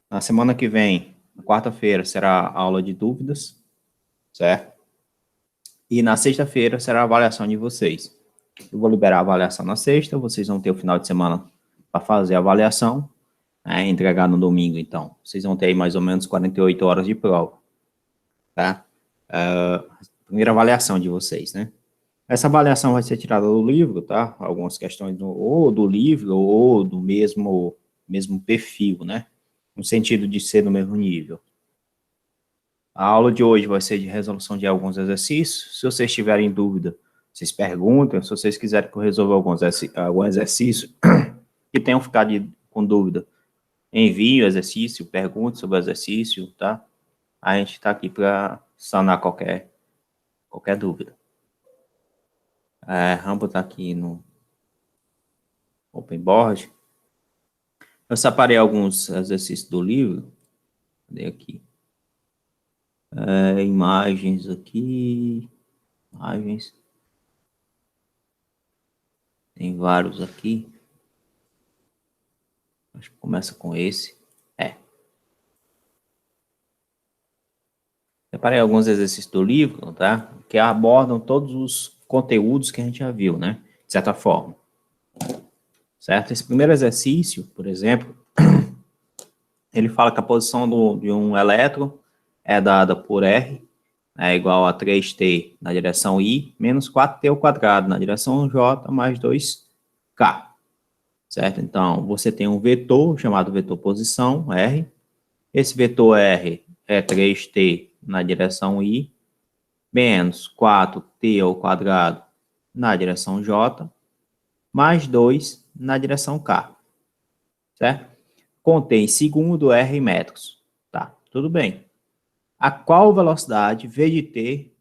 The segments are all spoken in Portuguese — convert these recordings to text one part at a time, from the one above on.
Na semana que vem, na quarta-feira, será a aula de dúvidas, certo? E na sexta-feira será a avaliação de vocês. Eu vou liberar a avaliação na sexta, vocês vão ter o final de semana para fazer a avaliação, entregar no domingo, então. Vocês vão ter aí mais ou menos 48 horas de prova, tá? Primeira avaliação de vocês, né? Essa avaliação vai ser tirada do livro, tá? Algumas questões ou do livro ou do mesmo perfil, né? No sentido de ser do mesmo nível. A aula de hoje vai ser de resolução de alguns exercícios. Se vocês tiverem dúvida, vocês perguntam. Se vocês quiserem que eu resolva algum exercício que tenham ficado com dúvida, envie o exercício, pergunte sobre o exercício, tá? A gente está aqui para sanar qualquer dúvida. Rambo está aqui no OpenBoard. Eu separei alguns exercícios do livro. Cadê aqui? Imagens aqui. Imagens. Tem vários aqui. Acho que começa com esse. Separei alguns exercícios do livro, tá? Que abordam todos os conteúdos que a gente já viu, né? De certa forma. Certo? Esse primeiro exercício, por exemplo, ele fala que a posição de um elétron é dada por R, é igual a 3t na direção I, menos 4t ao quadrado na direção J, mais 2k. Certo? Então, você tem um vetor chamado vetor posição, R. Esse vetor R é 3t na direção I, menos 4t ao quadrado na direção J, mais 2 na direção K. Certo? Contém segundo R em metros. Tá, tudo bem. A qual velocidade V de T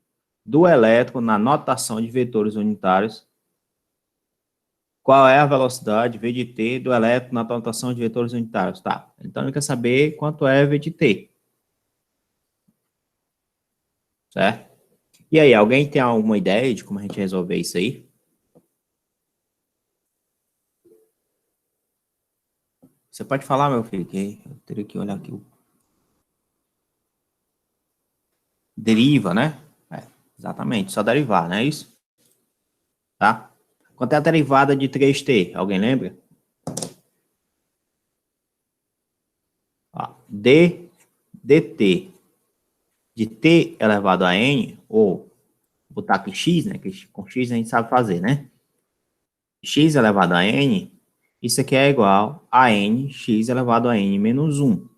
do elétron na notação de vetores unitários? Qual é a velocidade V de T do elétron na notação de vetores unitários? Tá, então ele quer saber quanto é V de T. Certo? E aí, alguém tem alguma ideia de como a gente resolver isso aí? Você pode falar, meu filho, que eu teria que olhar aqui. Deriva, né? Exatamente, só derivar, não é isso? Tá? Quanto é a derivada de 3t? Alguém lembra? Ó, dt de t elevado a n, ou botar aqui x, né? Que com x a gente sabe fazer, né? X elevado a n, isso aqui é igual a n, x elevado a n menos 1.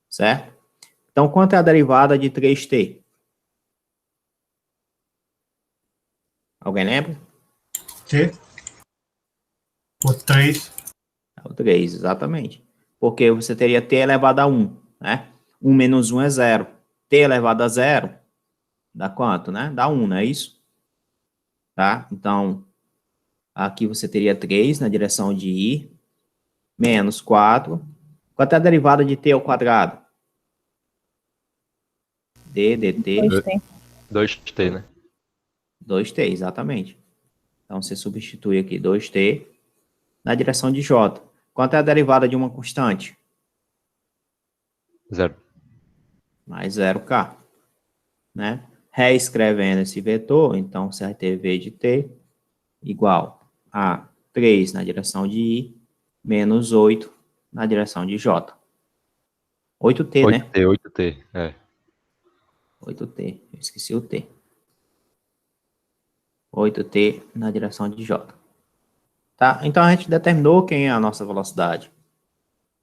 Certo? Então, quanto é a derivada de 3t? Alguém lembra? T por 3. É o 3, exatamente. Porque você teria t elevado a 1, né? 1 menos 1 é 0. T elevado a 0 dá quanto, né? Dá 1, não é isso? Tá? Então, aqui você teria 3 na direção de I, menos 4. Quanto é a derivada de t ao quadrado? D, dt. 2t. 2t, né? 2t, exatamente. Então, você substitui aqui 2t na direção de J. Quanto é a derivada de uma constante? 0. Mais 0k. Né? Reescrevendo esse vetor, então você vai ter V de t igual a 3 na direção de I, menos 8 na direção de J. 8t, né? 8t, é. 8t, eu esqueci o t. 8t na direção de J. Tá? Então, a gente determinou quem é a nossa velocidade.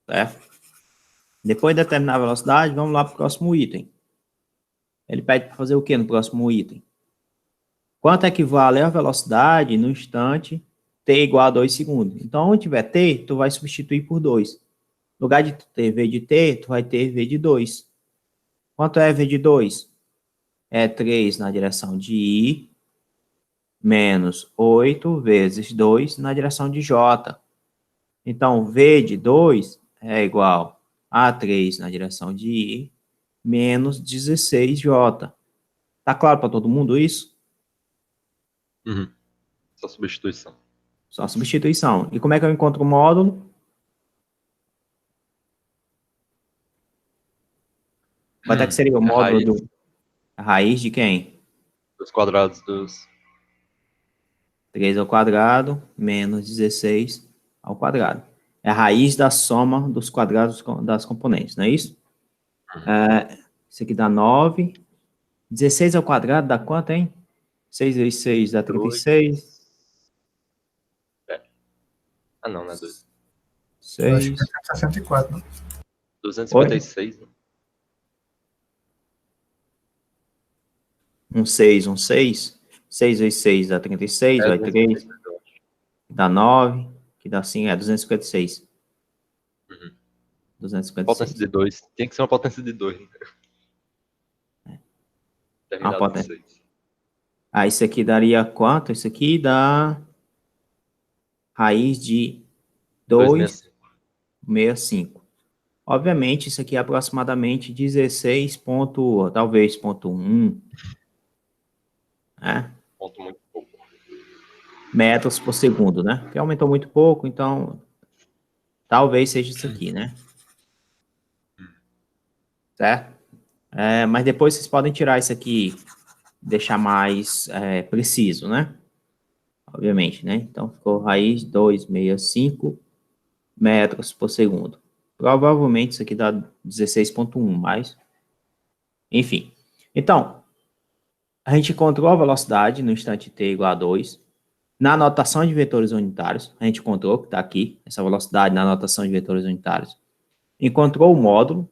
Certo? Depois de determinar a velocidade, vamos lá para o próximo item. Ele pede para fazer o que no próximo item? Quanto equivale a velocidade no instante t igual a 2 segundos? Então, onde tiver t, tu vai substituir por 2. No lugar de ter v de t, tu vai ter v de 2. Quanto é v de 2? É 3 na direção de I, menos 8 vezes 2 na direção de J. Então, v de 2 é igual a 3 na direção de I, menos 16J. Tá claro para todo mundo isso? Uhum. Só substituição. Só substituição. E como é que eu encontro o módulo? Quanto é que seria o módulo a raiz de quem? Dos quadrados dos... 3 ao quadrado menos 16 ao quadrado. É a raiz da soma dos quadrados das componentes, não é isso? Isso aqui dá 9. 16 ao quadrado dá quanto, hein? 6 vezes 6 dá 36. Ah, não é 2. Eu acho que 6. é 64, né? 256, né? Um 6, um 6. 6 vezes 6 dá 36, vai 3. 256, eu acho. Dá 9, que dá 5, 256. Uhum. 256. Potência de 2. Tem que ser uma potência de 2. Né? A Terminado em potência. 6. Ah, isso aqui daria quanto? Isso aqui dá raiz de 265. 2,65. Obviamente, isso aqui é aproximadamente 16 ponto, talvez, ponto 1, né? Ponto muito pouco. Metros por segundo, né? Que aumentou muito pouco, então talvez seja isso aqui, né? Certo? Mas depois vocês podem tirar isso aqui, deixar mais preciso, né? Obviamente, né? Então ficou raiz 2,65 metros por segundo. Provavelmente isso aqui dá 16,1, mas enfim. Então, a gente encontrou a velocidade no instante t igual a 2. Na anotação de vetores unitários, a gente encontrou que está aqui, essa velocidade na anotação de vetores unitários. Encontrou o módulo,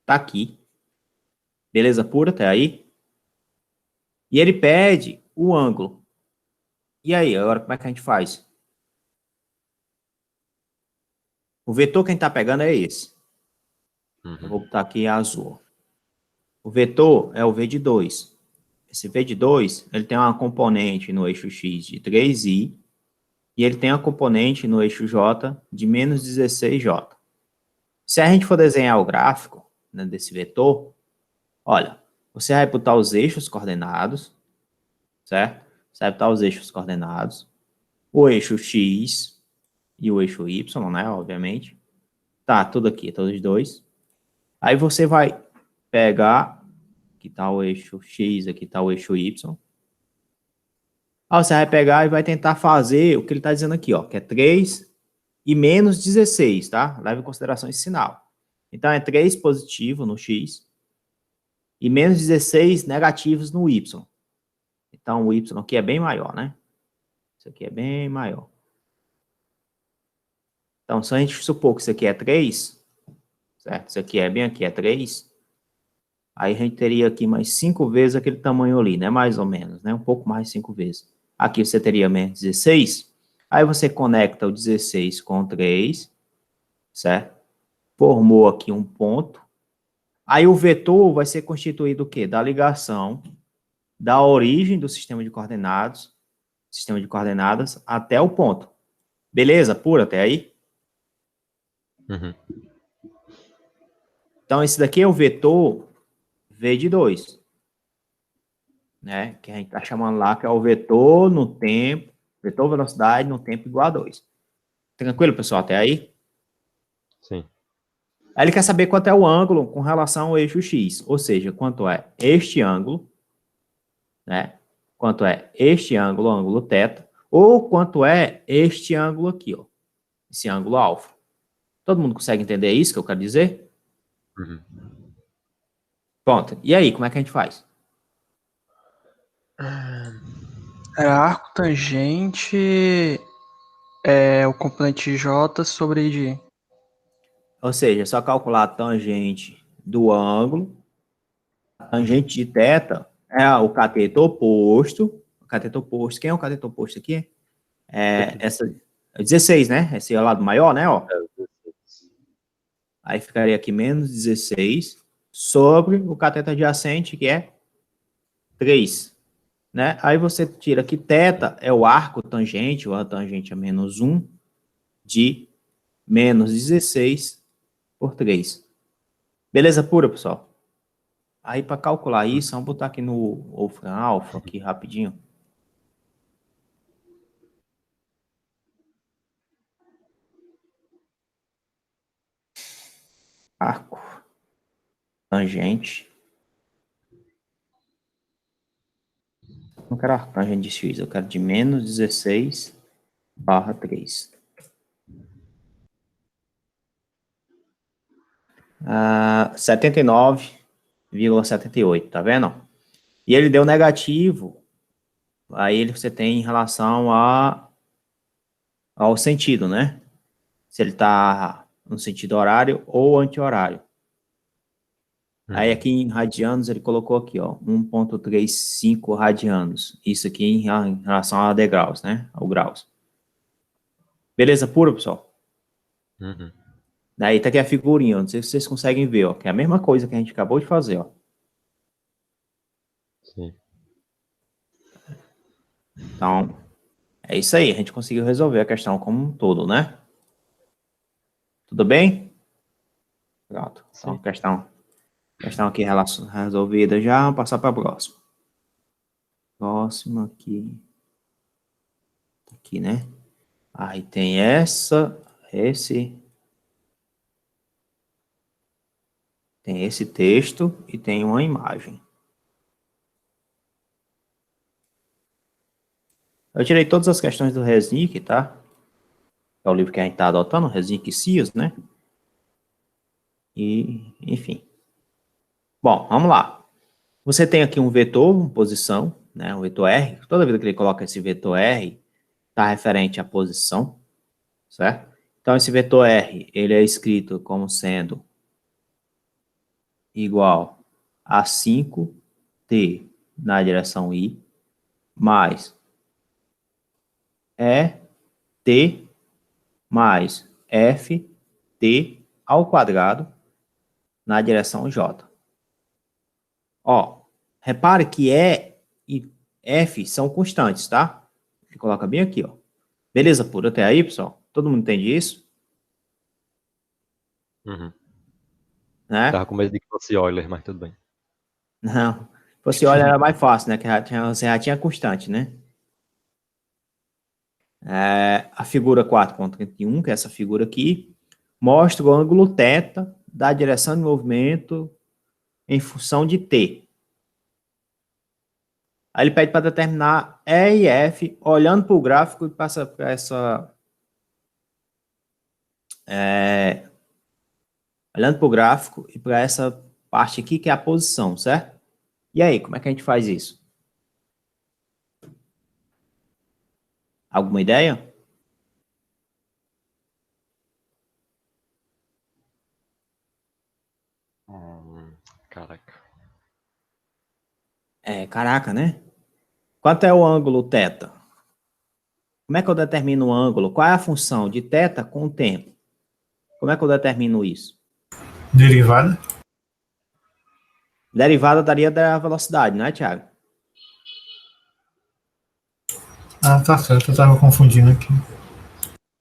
está aqui. Beleza pura até aí? E ele pede o ângulo. E aí, agora como é que a gente faz? O vetor que a gente está pegando é esse. Eu vou botar aqui azul. O vetor é o V de 2. Esse V de 2, ele tem uma componente no eixo X de 3i, e ele tem uma componente no eixo J de menos 16j. Se a gente for desenhar o gráfico, né, desse vetor, olha, você vai botar os eixos coordenados, certo? Você vai botar os eixos coordenados, o eixo X e o eixo Y, né, obviamente. Tá, tudo aqui, todos os dois. Aí você vai pegar, aqui tá o eixo X, aqui tá o eixo Y. Aí você vai pegar e vai tentar fazer o que ele está dizendo aqui, ó, que é 3 e menos 16, tá? Leva em consideração esse sinal. Então, é 3 positivo no X e menos 16 negativos no Y. Então, o Y aqui é bem maior, né? Isso aqui é bem maior. Então, se a gente supor que isso aqui é 3, certo? Isso aqui é bem aqui, é 3. Aí a gente teria aqui mais 5 vezes aquele tamanho ali, né? Mais ou menos, né? Um pouco mais de 5 vezes. Aqui você teria menos 16. Aí você conecta o 16 com o 3, certo? Formou aqui um ponto. Aí o vetor vai ser constituído o quê? Da ligação da origem do sistema de coordenadas, até o ponto. Beleza? Pura até aí? Uhum. Então, esse daqui é o vetor V de 2, né? Que a gente está chamando lá, que é o vetor no tempo, vetor velocidade no tempo igual a 2. Tranquilo, pessoal, até aí? Sim. Aí ele quer saber quanto é o ângulo com relação ao eixo X, ou seja, quanto é este ângulo, né? Quanto é este ângulo, ângulo θ, ou quanto é este ângulo aqui, ó, esse ângulo alfa. Todo mundo consegue entender isso que eu quero dizer? Uhum. Pronto. E aí, como é que a gente faz? Era arco tangente o componente J sobre I de. Ou seja, é só calcular a tangente do ângulo. A tangente de θ é o cateto oposto. O cateto oposto. Quem é o cateto oposto aqui? Essa 16, né? Esse é o lado maior, né? Ó. Aí ficaria aqui menos 16 sobre o cateto adjacente, que é 3. Né? Aí você tira que θ é o arco tangente, ou a tangente é menos 1, de menos 16 por 3. Beleza pura, pessoal? Aí, para calcular isso, vamos botar aqui no Wolfram Alpha, aqui rapidinho. Arco, tangente, Não quero a tangente de x, eu quero de menos 16 barra 3. 79,78, tá vendo? E ele deu negativo, aí você tem em relação ao sentido, né? Se ele está no sentido horário ou anti-horário. Aí aqui em radianos ele colocou aqui, ó, 1,35 radianos. Isso aqui em relação a degraus, né? Ao graus. Beleza pura, pessoal? Uhum. Daí tá aqui a figurinha, ó, não sei se vocês conseguem ver, ó, que é a mesma coisa que a gente acabou de fazer, ó. Sim. Então, é isso aí, a gente conseguiu resolver a questão como um todo, né? Tudo bem? Pronto. Então, Sim. questão aqui resolvida já, vamos passar para a próxima. Próxima aqui. Aqui, né? Aí tem tem esse texto e tem uma imagem. Eu tirei todas as questões do Resnick, tá? É o livro que a gente está adotando, Resnick e Cias, né? E, enfim. Bom, vamos lá. Você tem aqui um vetor, uma posição, né? Um vetor R. Toda vez que ele coloca esse vetor R, está referente à posição, certo? Então, esse vetor R, ele é escrito como sendo igual a 5t na direção I, mais t mais ft ao quadrado na direção J. Ó, repare que E e F são constantes, tá? Ele coloca bem aqui, ó. Beleza pura até aí, pessoal? Todo mundo entende isso? Uhum. Né? Tava com medo de que fosse Euler, mas tudo bem. Não. Se fosse olha, era mais fácil, né? Que você já tinha constante, né? A figura 4,31, que é essa figura aqui, mostra o ângulo θ da direção de movimento em função de t. Aí ele pede para determinar E e F, olhando para o gráfico e passa para essa... olhando para o gráfico e para essa parte aqui, que é a posição, certo? E aí, como é que a gente faz isso? Alguma ideia? Caraca. Caraca, né? Quanto é o ângulo θ? Como é que eu determino o ângulo? Qual é a função de θ com o tempo? Como é que eu determino isso? Derivada. Derivada daria da velocidade, não é, Thiago? Ah, tá certo, eu tava confundindo aqui.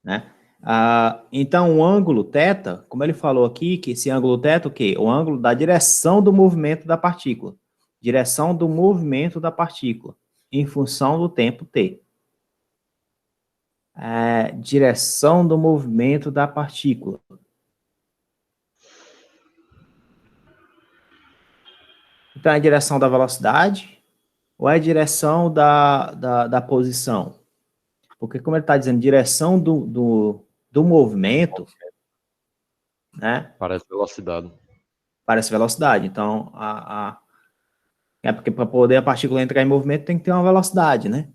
Né? Então, o ângulo θ, como ele falou aqui, que esse ângulo θ, o quê? O ângulo da direção do movimento da partícula. Direção do movimento da partícula, em função do tempo t. Direção do movimento da partícula. Então, é a direção da velocidade ou é a direção da posição? Porque, como ele está dizendo, direção do movimento, né? Parece velocidade. Parece velocidade. Então, é porque para poder a partícula entrar em movimento tem que ter uma velocidade, né?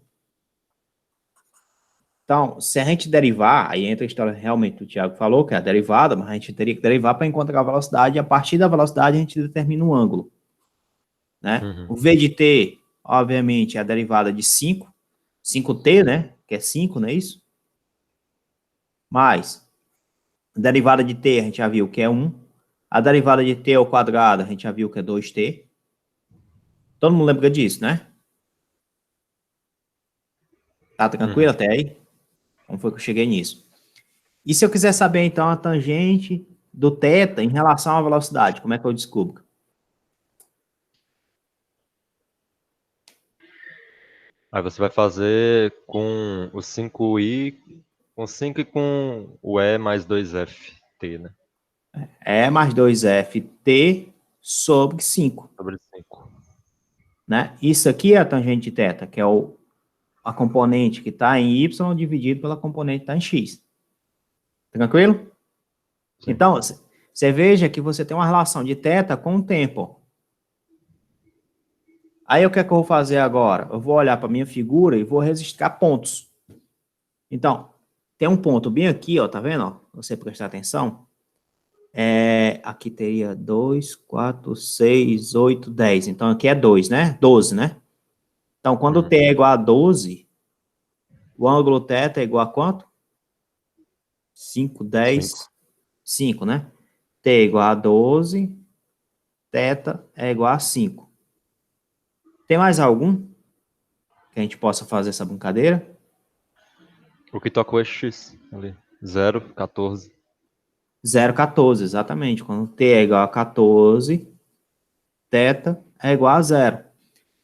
Então, se a gente derivar, aí entra a história realmente o Thiago falou, que é a derivada, mas a gente teria que derivar para encontrar a velocidade, e a partir da velocidade a gente determina o ângulo, né? Uhum. O V de t, obviamente, é a derivada de 5t, né? Que é 5, não é isso? Mais, a derivada de t a gente já viu que é 1, a derivada de t ao quadrado a gente já viu que é 2t. Todo mundo lembra disso, né? Tá tranquilo até aí? Como foi que eu cheguei nisso? E se eu quiser saber, então, a tangente do θ em relação à velocidade, como é que eu descubro? Aí você vai fazer com o 5i, com 5 e com o E mais 2ft, né? E mais 2ft sobre 5. Sobre 5. né? Isso aqui é a tangente de θ, que é a componente que está em y dividido pela componente que está em x. Tranquilo? Sim. Então, você veja que você tem uma relação de θ com o tempo. Aí o que é que eu vou fazer agora? Eu vou olhar para a minha figura e vou registrar pontos. Então, tem um ponto bem aqui, ó, tá vendo? Ó, você prestar atenção. Aqui teria 2, 4, 6, 8, 10. Então, aqui é 2, né? 12, né? Então, quando Uhum. t é igual a 12, o ângulo θ é igual a quanto? 5, 10, 5, né? T é igual a 12, θ é igual a 5. Tem mais algum que a gente possa fazer essa brincadeira? O que toca o eixo X ali. 0, 14. 0,14, exatamente. Quando t é igual a 14, θ é igual a 0.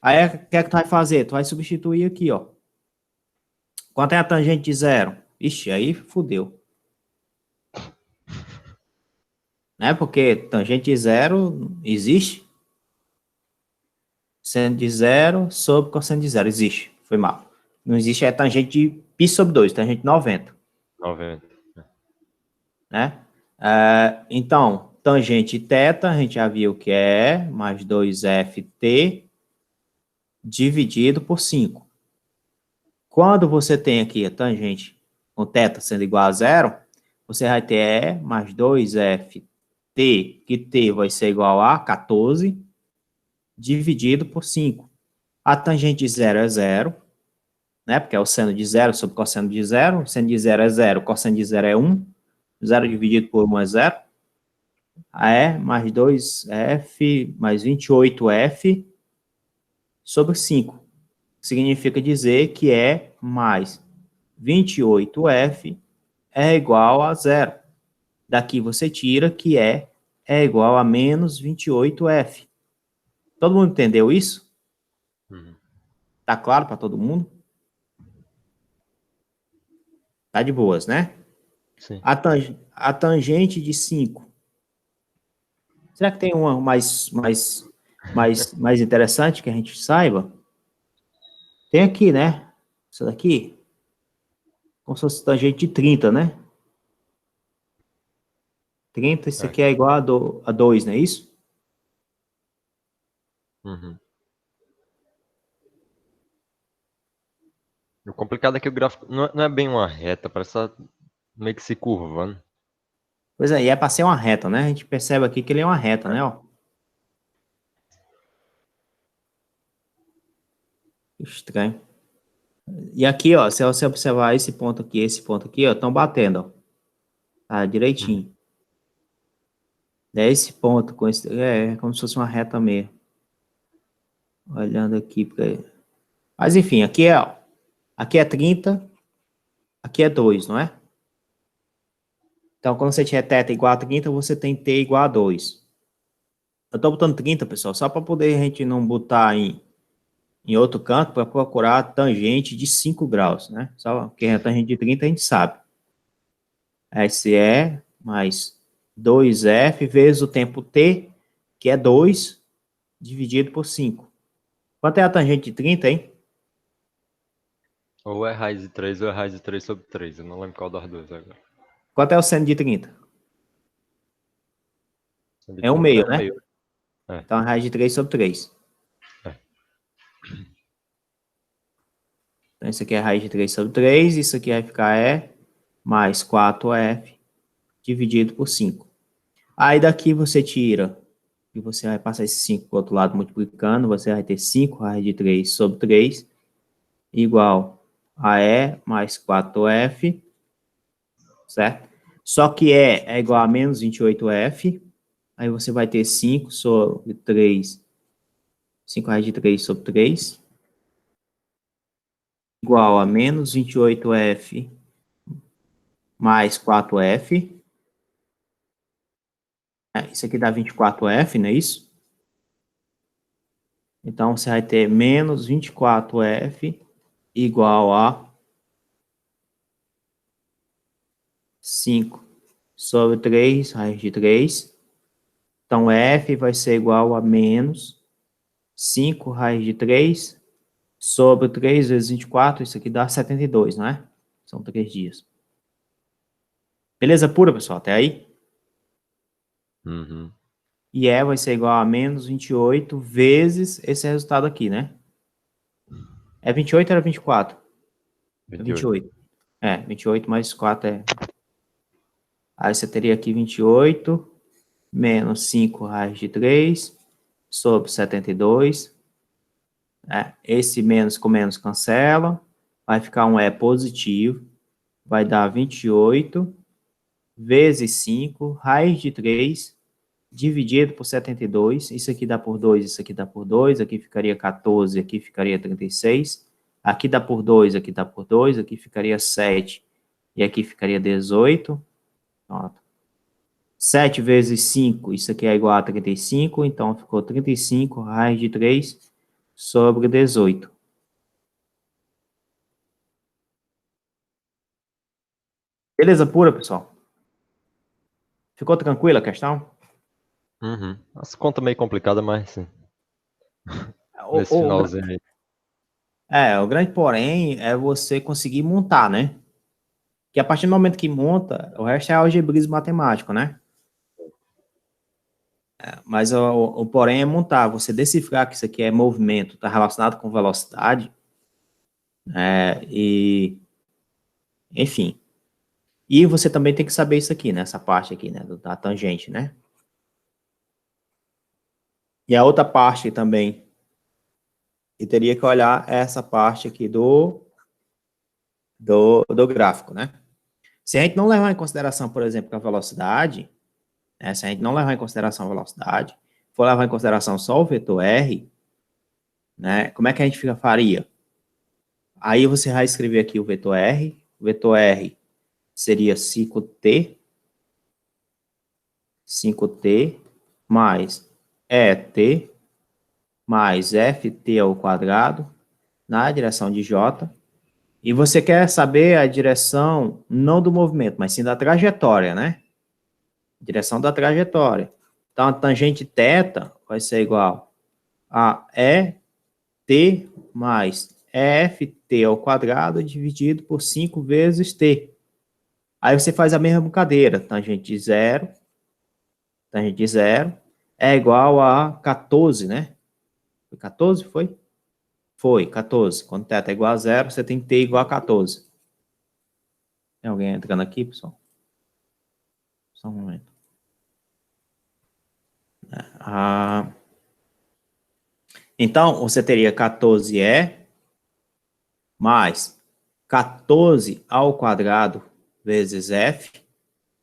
Aí, o que é que tu vai fazer? Tu vai substituir aqui, ó. Quanto é a tangente de 0? Ixi, aí fudeu. Né? Porque tangente de 0 existe. Seno de 0 sobre cosseno de 0. Existe. Foi mal. Não existe é tangente de π sobre 2, tangente de 90. 90. Né? Então, tangente θ, a gente já viu que é mais 2ft dividido por 5. Quando você tem aqui a tangente com θ sendo igual a 0, você vai ter E mais 2ft, que t vai ser igual a 14, dividido por 5. A tangente de 0 é 0, né? Porque é o seno de 0 sobre cosseno de 0. O seno de 0 é 0, cosseno de 0 é 1. 0 dividido por 1 é 0. A mais 2f mais 28f sobre 5. Significa dizer que E mais 28f é igual a 0. Daqui você tira que é igual a menos 28f. Todo mundo entendeu isso? Uhum. Tá claro para todo mundo? Tá de boas, né? Sim. A tangente de 5. Será que tem uma mais interessante que a gente saiba? Tem aqui, né? Isso daqui. Como se fosse tangente de 30, né? 30, isso aqui é igual a 2, não é isso? Uhum. O complicado é que o gráfico não é bem uma reta, parece que tá meio que se curvando. Pois é, e é para ser uma reta, né? A gente percebe aqui que ele é uma reta, né? Ó. Estranho. E aqui, ó, se você observar esse ponto aqui, ó, estão batendo, ó. Tá, Uhum. direitinho. É esse ponto, é como se fosse uma reta mesmo. Olhando aqui para ele. Mas enfim, aqui é 30, aqui é 2, não é? Então, quando você tiver θ igual a 30, você tem t igual a 2. Eu estou botando 30, pessoal, só para poder a gente não botar em outro canto para procurar a tangente de 5 graus, né? Só que a tangente de 30 a gente sabe. SE mais 2F vezes o tempo t, que é 2, dividido por 5. Quanto é a tangente de 30, hein? Ou é raiz de 3 ou é raiz de 3 sobre 3. Eu não lembro qual das duas agora. Quanto é o seno de 30? De É um 30 meio, é um né? meio. É. Então, a raiz de 3 sobre 3. É. Então, isso aqui é a raiz de 3 sobre 3. Isso aqui vai ficar E mais 4F dividido por 5. Aí, daqui você tira, e você vai passar esse 5 para o outro lado multiplicando, você vai ter 5 raiz de 3 sobre 3 igual a E mais 4F, certo? Só que E é igual a menos 28F, aí você vai ter 5 sobre 3, 5 raiz de 3 sobre 3, igual a menos 28F mais 4F. Isso aqui dá 24F, não é isso? Então, você vai ter menos 24F igual a 5 sobre 3 raiz de 3. Então, F vai ser igual a menos 5 raiz de 3 sobre 3 vezes 24, isso aqui dá 72, não é? São 3 dias. Beleza pura, pessoal? Até aí? Uhum. E E vai ser igual a menos 28 vezes esse resultado aqui, né? É 28 ou era 24? É 28. 28. 28 mais 4 é... Aí você teria aqui 28 menos 5 raiz de 3 sobre 72. Esse menos com menos cancela. Vai ficar um E positivo. Vai dar 28 vezes 5 raiz de 3 dividido por 72. Isso aqui dá por 2, isso aqui dá por 2. Aqui ficaria 14, aqui ficaria 36. Aqui dá por 2, aqui dá por 2. Aqui ficaria 7 e aqui ficaria 18. Pronto. 7 vezes 5, isso aqui é igual a 35, então ficou 35 raiz de 3 sobre 18. Beleza pura, pessoal? Ficou tranquila a questão? Uhum. As contas meio complicadas, mas sim. O, Nesse o, finalzinho aí. o grande porém é você conseguir montar, né? Que a partir do momento que monta, o resto é algebrismo matemático, né? Mas o porém é montar, você decifrar que isso aqui é movimento, está relacionado com velocidade, e, enfim. E você também tem que saber isso aqui, né? Essa parte aqui, né? Da tangente, né? E a outra parte também, e teria que olhar essa parte aqui do gráfico, né? Se a gente não levar em consideração, por exemplo, a velocidade, né? Se a gente não levar em consideração a velocidade, for levar em consideração só o vetor R, né? Como é que a gente faria? Aí você vai escrever aqui o vetor R seria 5t mais ET mais FT ao quadrado na direção de J. E você quer saber a direção não do movimento, mas sim da trajetória, né? Direção da trajetória. Então, a tangente θ vai ser igual a ET mais EFT ao quadrado dividido por 5 vezes t. Aí você faz a mesma brincadeira. Tangente de zero é igual a 14, né? Foi 14, foi? Foi, 14. Quando θ é igual a zero, você tem t igual a 14. Tem alguém entrando aqui, pessoal? Só um momento. Então, você teria 14e mais 14 ao quadrado vezes f,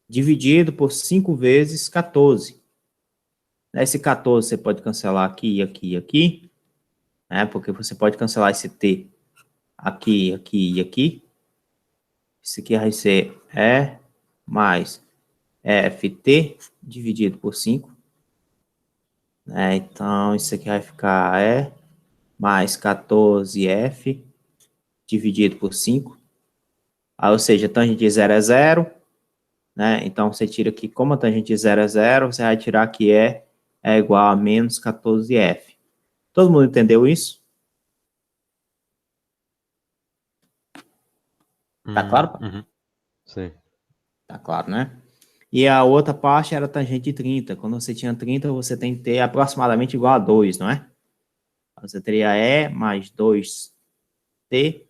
dividido por 5 vezes 14. Esse 14 você pode cancelar aqui, aqui e aqui, né? Porque você pode cancelar esse t aqui, aqui e aqui. Isso aqui vai ser E mais ft dividido por 5. Né? Então, isso aqui vai ficar E mais 14f dividido por 5. Ou seja, tangente de 0 é 0. Né? Então, você tira aqui, como a tangente de 0 é 0, você vai tirar que é igual a menos 14f. Todo mundo entendeu isso? Tá claro? Uhum. Sim. Tá claro, né? E a outra parte era a tangente de 30. Quando você tinha 30, você tem que ter aproximadamente igual a 2, não é? Você teria E mais 2t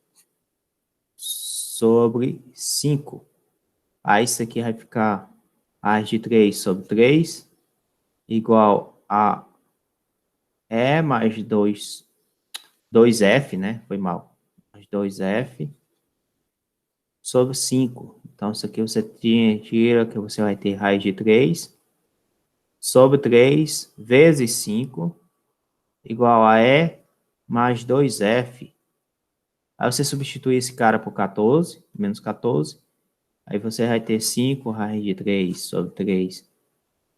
sobre 5. Aí isso aqui vai ficar raiz de 3 sobre 3 igual a E mais 2f, né? Foi mal. Mais 2f sobre 5. Então, isso aqui você tira que você vai ter raiz de 3 sobre 3 vezes 5 igual a E mais 2f. Aí você substitui esse cara por 14, menos 14. Aí você vai ter 5 raiz de 3 sobre 3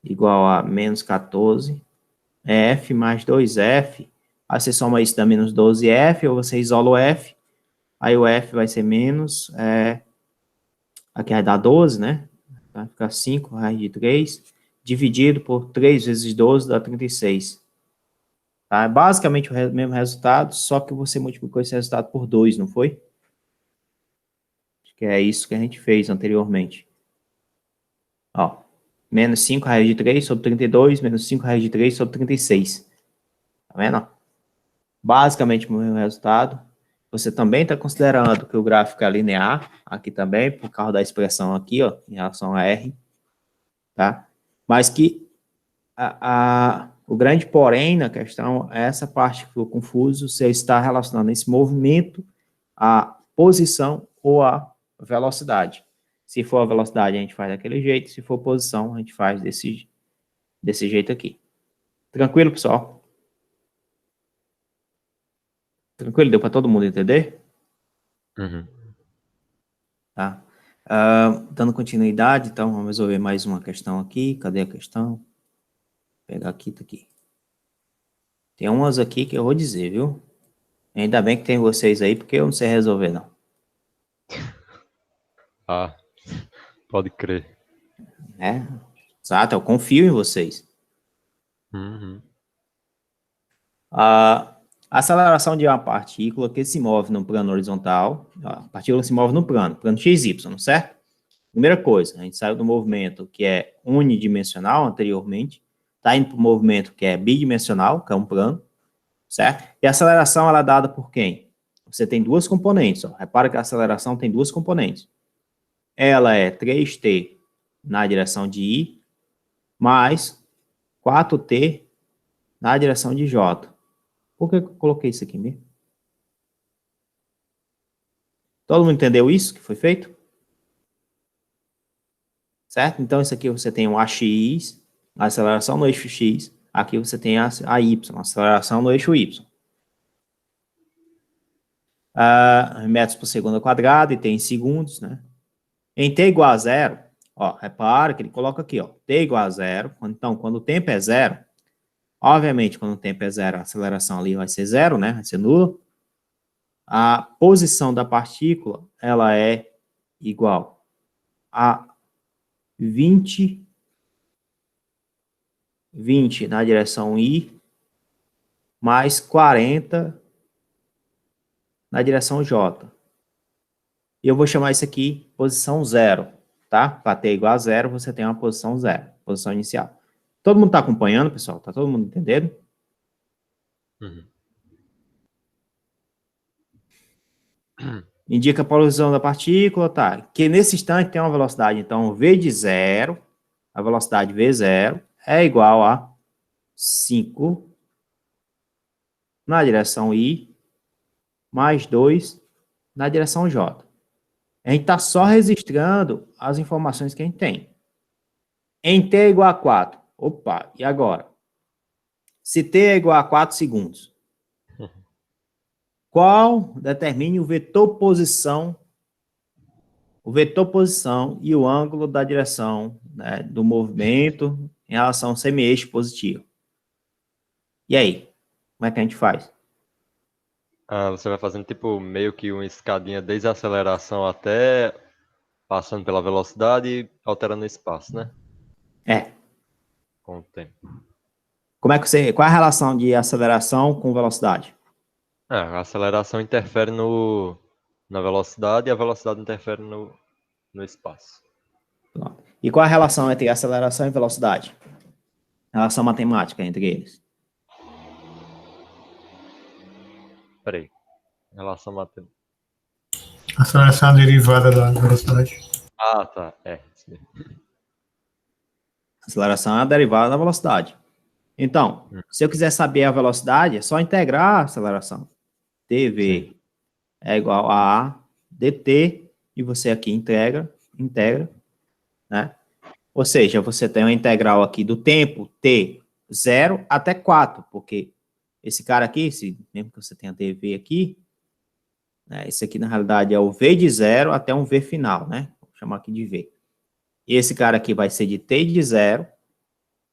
igual a menos 14. F mais 2f. Aí você soma isso, dá menos 12f, ou você isola o f. Aí o f vai ser menos, aqui vai dar 12, né? Vai ficar 5 raiz de 3, dividido por 3 vezes 12 dá 36. Tá? É basicamente o mesmo resultado, só que você multiplicou esse resultado por 2, não foi? Acho que é isso que a gente fez anteriormente. Ó, menos 5 raiz de 3 sobre 32, menos 5 raiz de 3 sobre 36. Tá vendo? Basicamente o mesmo resultado. Você também está considerando que o gráfico é linear, aqui também, por causa da expressão aqui, ó, em relação a R, tá? Mas que o grande porém na questão é essa parte que ficou confuso, você está relacionando esse movimento à posição ou à velocidade. Se for a velocidade, a gente faz daquele jeito, se for posição, a gente faz desse jeito aqui. Tranquilo, pessoal? Tranquilo? Deu para todo mundo entender? Uhum. Tá? Dando continuidade, então, vamos resolver mais uma questão aqui. Cadê a questão? Vou pegar aqui, tá aqui. Tem umas aqui que eu vou dizer, viu? Ainda bem que tem vocês aí, porque eu não sei resolver, não. Ah, pode crer. É, exato, eu confio em vocês. Uhum. A aceleração de uma partícula que se move no plano horizontal, a partícula se move no plano XY, certo? Primeira coisa, a gente saiu do movimento que é unidimensional anteriormente, está indo para o movimento que é bidimensional, que é um plano, certo? E a aceleração ela é dada por quem? Você tem duas componentes, ó. Repara que a aceleração tem duas componentes. Ela é 3t na direção de I, mais 4t na direção de J. Por que eu coloquei isso aqui mesmo? Todo mundo entendeu isso que foi feito? Certo? Então, isso aqui você tem um AX, a aceleração no eixo X. Aqui você tem a Y, a aceleração no eixo Y. Metros por segundo ao quadrado, e tem em segundos, né? Em t igual a zero, ó, repara que ele coloca aqui, ó, t igual a zero. Então, quando o tempo é zero, obviamente, quando o tempo é zero, a aceleração ali vai ser zero, né? Vai ser nula. A posição da partícula, ela é igual a 20 na direção I, mais 40 na direção J. E eu vou chamar isso aqui posição zero, tá? Para t igual a zero, você tem uma posição zero, posição inicial. Todo mundo está acompanhando, pessoal? Tá todo mundo entendendo? Uhum. Indica a posição da partícula, tá? Que nesse instante tem uma velocidade, então, v de zero, a velocidade v0 é igual a 5 na direção I, mais 2 na direção J. A gente está só registrando as informações que a gente tem. Em t é igual a 4. Opa, e agora? Se t é igual a 4 segundos, qual determine o vetor posição e o ângulo da direção, né, do movimento em relação ao semi-eixo positivo? E aí? Como é que a gente faz? Ah, você vai fazendo tipo meio que uma escadinha desde a aceleração até passando pela velocidade e alterando o espaço, né? É. Com o tempo. Qual é a relação de aceleração com velocidade? A aceleração interfere na velocidade e a velocidade interfere no espaço. Pronto. E qual é a relação entre aceleração e velocidade? Relação matemática entre eles. Peraí. Relação matemática. Aceleração é a derivada da velocidade. Ah, tá. É. Isso mesmo. Aceleração é a derivada da velocidade. Então, se eu quiser saber a velocidade, é só integrar a aceleração. dv é igual a dt, e você aqui integra, né? Ou seja, você tem uma integral aqui do tempo t 0 até 4, porque esse cara aqui, mesmo que você tenha dv aqui, né, esse aqui na realidade é o v de 0 até um v final, né? Vou chamar aqui de v. E esse cara aqui vai ser de t de 0,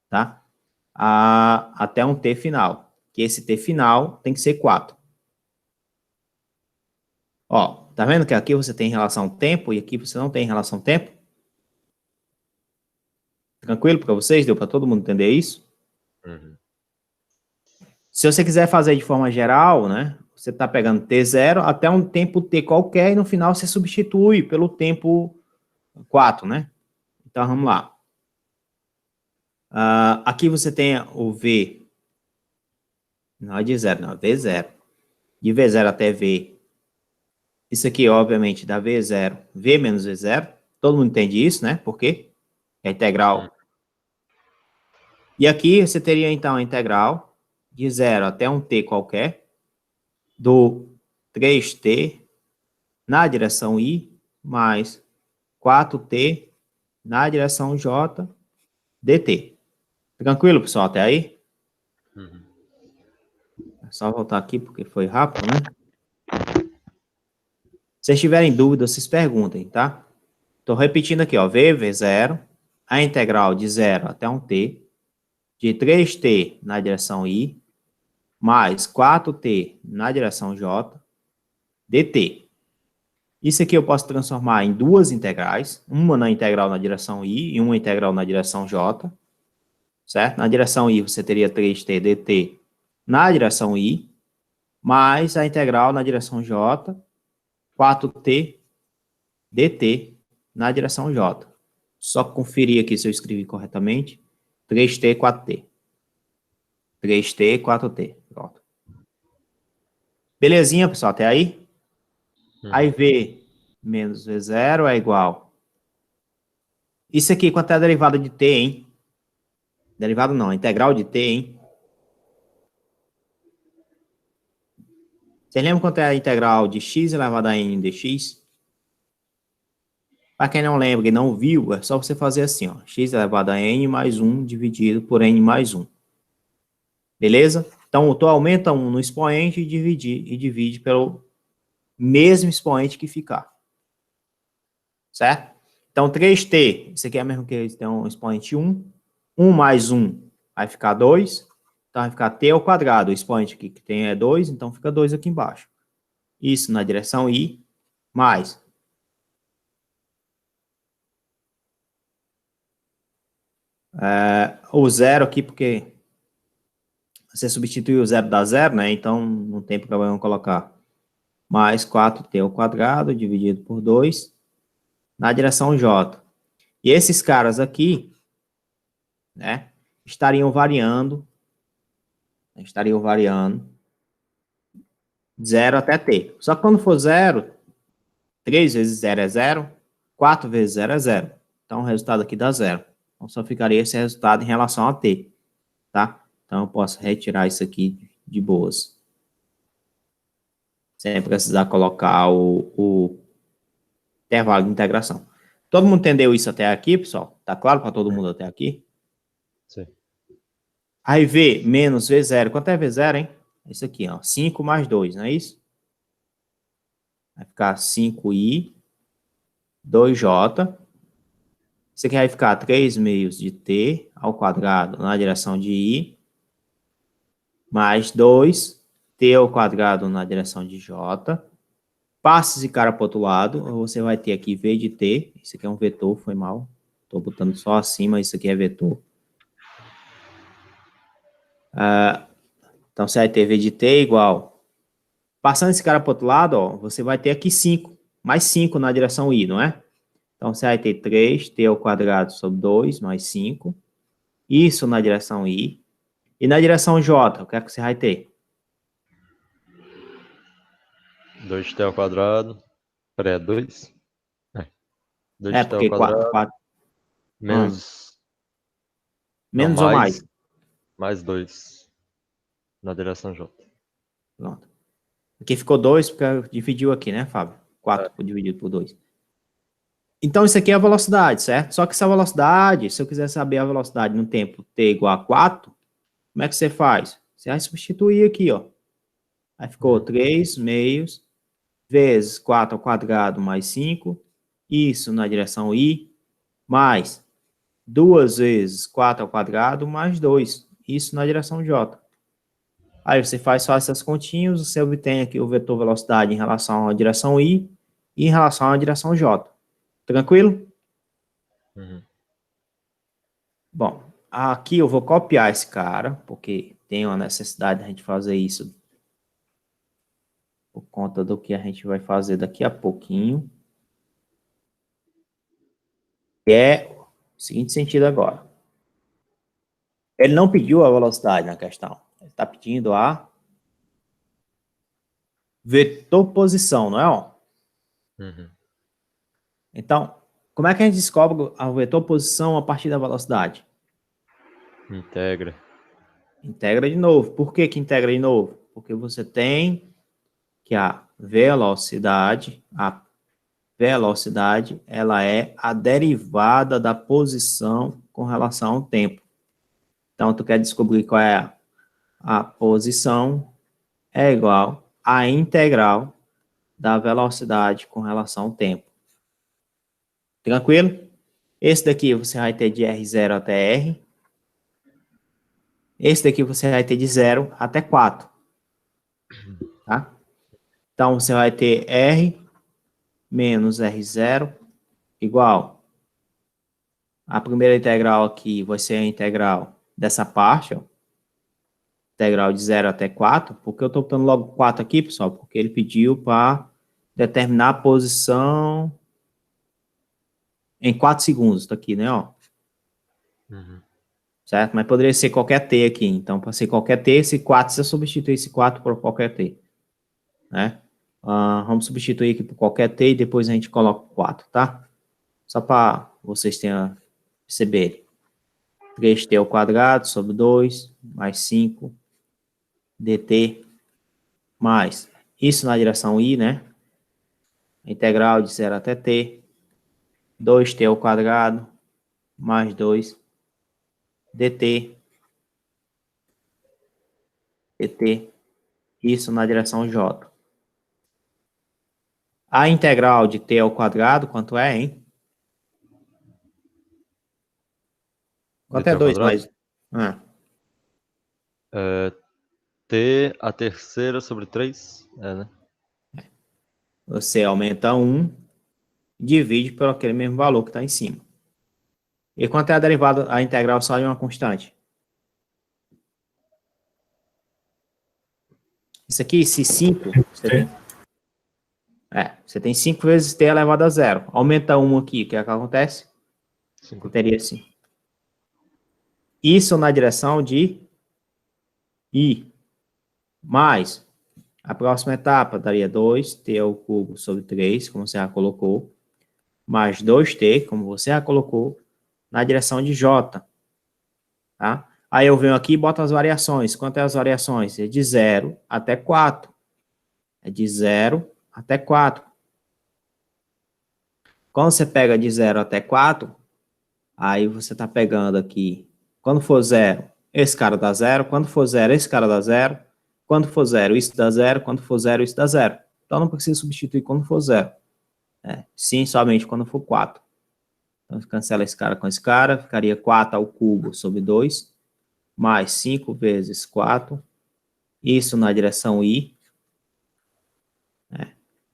tá? Até um t final, que esse t final tem que ser 4. Ó, tá vendo que aqui você tem relação tempo e aqui você não tem relação tempo? Tranquilo para vocês? Deu para todo mundo entender isso? Uhum. Se você quiser fazer de forma geral, né, você está pegando T0 até um tempo T qualquer e no final você substitui pelo tempo 4, né? Então, vamos lá. Aqui você tem o V, não é de 0, não, é V0. De V0 até V. Isso aqui, obviamente, dá V0, V menos V0. Todo mundo entende isso, né? Por quê? É integral. E aqui você teria, então, a integral de 0 até um T qualquer, do 3T na direção I, mais 4T na direção J, dt. Tranquilo, pessoal, até aí? Uhum. É só voltar aqui, porque foi rápido, né? Se vocês tiverem dúvidas, vocês perguntem, tá? Estou repetindo aqui, ó, V0, a integral de 0 até um T, de 3T na direção I, mais 4T na direção J, dt. Isso aqui eu posso transformar em duas integrais, uma na integral na direção I e uma integral na direção J, certo? Na direção I você teria 3T dt na direção I, mais a integral na direção J, 4T dt na direção J. Só conferir aqui se eu escrevi corretamente. 3T, 4T. 3T, 4T. Pronto. Belezinha, pessoal, até aí? Aí V menos V0 é igual. Isso aqui, quanto é a derivada de T, hein? Derivada não, a integral de T, hein? Vocês lembram quanto é a integral de x elevado a n dx? Para quem não lembra e não viu, é só você fazer assim, ó. X elevado a n mais 1 dividido por n mais 1. Beleza? Então, tu aumenta 1 no expoente e divide pelo mesmo expoente que ficar. Certo? Então, 3t, isso aqui é mesmo que tem um expoente 1. 1 mais 1 vai ficar 2. Então, vai ficar t ao quadrado. O expoente aqui que tem é 2, então fica 2 aqui embaixo. Isso na direção i, mais o zero aqui, porque você substitui o zero dá zero, né? Então, não tem problema colocar mais 4t ao quadrado dividido por 2 na direção j. E esses caras aqui, né, estariam variando 0 até t. Só que quando for 0, 3 vezes 0 é 0, 4 vezes 0 é 0. Então, o resultado aqui dá 0. Então, só ficaria esse resultado em relação a t, tá? Então, eu posso retirar isso aqui de boas. Sem precisar colocar o intervalo de integração. Todo mundo entendeu isso até aqui, pessoal? Tá claro para todo mundo até aqui? Sim. Aí V menos V0. Quanto é V0, hein? Isso aqui, ó. 5 mais 2, não é isso? Vai ficar 5i, 2j. Isso aqui vai ficar 3 meios de t ao quadrado na direção de i, mais 2t ao quadrado na direção de j. Passa esse cara para o outro lado, você vai ter aqui v de t. Isso aqui é um vetor, foi mal. Estou botando só acima, isso aqui é vetor. Então, você vai ter v de t igual. Passando esse cara para o outro lado, ó, você vai ter aqui 5. Mais 5 na direção i, não é? Então, você vai ter 3t ao quadrado sobre 2 mais 5. Isso na direção i. E na direção j, o que é que você vai ter? 2t ao quadrado. Peraí, é 2? 2t ao Porque quadrado 4 menos... Não, menos ou mais? Mais 2 na direção j. Pronto. Aqui ficou 2, porque dividiu aqui, né, Fábio? 4 dividido por 2. Então, isso aqui é a velocidade, certo? Só que essa velocidade, se eu quiser saber a velocidade no tempo t igual a 4, como é que você faz? Você vai substituir aqui, ó. Aí ficou 3 meios vezes 4 ao quadrado mais 5. Isso na direção i, mais 2 vezes 4 ao quadrado mais 2. Isso na direção j. Aí você faz só essas continhas, você obtém aqui o vetor velocidade em relação à direção i e em relação à direção j. Tranquilo? Uhum. Bom, aqui eu vou copiar esse cara, porque tem uma necessidade de a gente fazer isso por conta do que a gente vai fazer daqui a pouquinho. Que é o seguinte sentido agora. Ele não pediu a velocidade na questão. Ele está pedindo a vetor posição, não é? Ó? Uhum. Então, como é que a gente descobre a vetor posição a partir da velocidade? Integra. Integra de novo. Por que que integra de novo? Porque você tem que a velocidade, ela é a derivada da posição com relação ao tempo. Então, tu quer descobrir qual é a posição é igual à integral da velocidade com relação ao tempo. Tranquilo? Esse daqui você vai ter de R0 até R. Esse daqui você vai ter de 0 até 4. Tá? Então, você vai ter R menos R0 igual. A primeira integral aqui vai ser a integral dessa parte, ó. Integral de 0 até 4. Por que eu estou botando logo 4 aqui, pessoal? Porque ele pediu para determinar a posição em 4 segundos. Está aqui, né? Ó. Uhum. Certo? Mas poderia ser qualquer t aqui. Então, para ser qualquer t, esse 4, você substitui esse 4 por qualquer t. Né? Vamos substituir aqui por qualquer t e depois a gente coloca o 4, tá? Só para vocês tenham perceberem. 3t ao quadrado sobre 2, mais 5, dt, mais isso na direção i, né? Integral de 0 até t, 2t ao quadrado, mais 2, dt, isso na direção j. A integral de t ao quadrado, quanto é, hein? Quanto dt é ao 2 quadrado? mais... T a terceira sobre 3, né? Você aumenta 1, divide por aquele mesmo valor que está em cima. E quanto é a derivada, a integral só de uma constante? Isso aqui, se 5, você tem 5 vezes t elevado a 0. Aumenta 1 aqui, o que é que acontece? 5. Teria assim. Isso na direção de i. Mais, a próxima etapa daria 2t ao cubo sobre 3, como você já colocou, mais 2t, como você já colocou, na direção de j. Tá? Aí eu venho aqui e boto as variações. Quanto é as variações? É de 0 até 4. É de 0 até 4. Quando você pega de 0 até 4, aí você está pegando aqui. Quando for 0, esse cara dá 0. Quando for 0, esse cara dá 0. Quando for 0, isso dá 0. Quando for 0, isso dá 0. Então não precisa substituir quando for 0. Sim, somente quando for 4. Então cancela esse cara com esse cara. Ficaria 4 ao cubo sobre 2. Mais 5 vezes 4. Isso na direção i.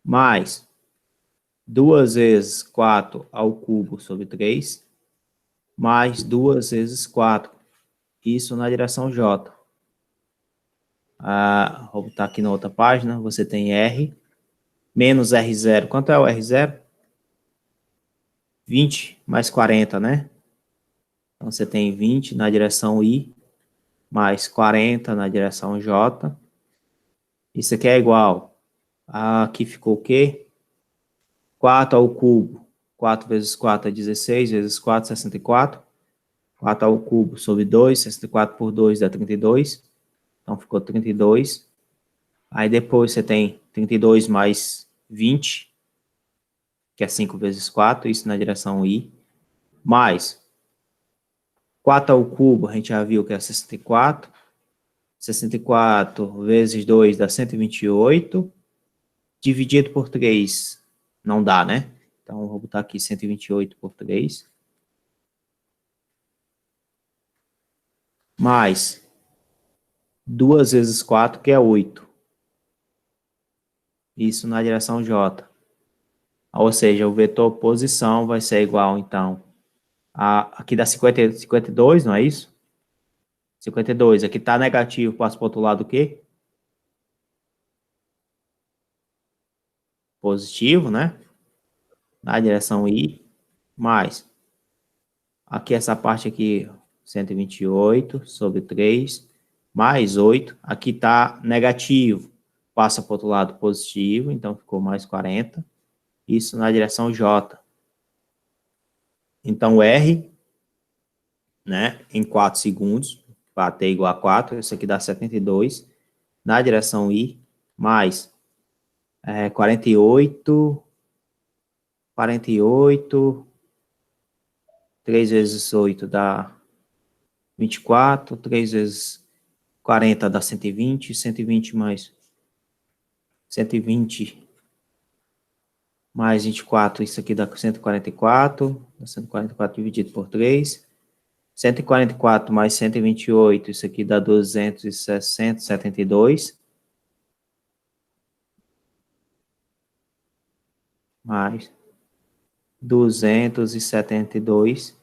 Mais 2 vezes 4 ao cubo sobre 3. Mais 2 vezes 4. Isso na direção j. Vou botar aqui na outra página. Você tem r menos r0. Quanto é o r0? 20 mais 40, né? Então, você tem 20 na direção i, mais 40 na direção j. Isso aqui é igual. Aqui ficou o quê? 4 ao cubo. 4 vezes 4 é 16, vezes 4, 64. 4 ao cubo sobre 2, 64 por 2 dá 32. Então, ficou 32. Aí, depois, você tem 32 mais 20, que é 5 vezes 4, isso na direção i, mais 4 ao cubo, a gente já viu que é 64. 64 vezes 2 dá 128. Dividido por 3 não dá, né? Então, eu vou botar aqui 128 por 3. Mais 2 vezes 4, que é 8. Isso na direção J. Ou seja, o vetor posição vai ser igual, então, aqui dá 52, não é isso? 52. Aqui está negativo, passa para o outro lado o quê? Positivo, né? Na direção I, mais. Aqui essa parte aqui, 128 sobre 3, mais 8. Aqui está negativo, passa para o outro lado positivo, então ficou mais 40. Isso na direção J. Então, R, né, em 4 segundos, para T igual a 4, isso aqui dá 72. Na direção I, mais 48, 3 vezes 8 dá 24, 3 vezes 40 dá 120, 120 mais 120 mais 24, isso aqui dá 144, 144 dividido por 3, 144 mais 128, isso aqui dá 260, 72, mais 272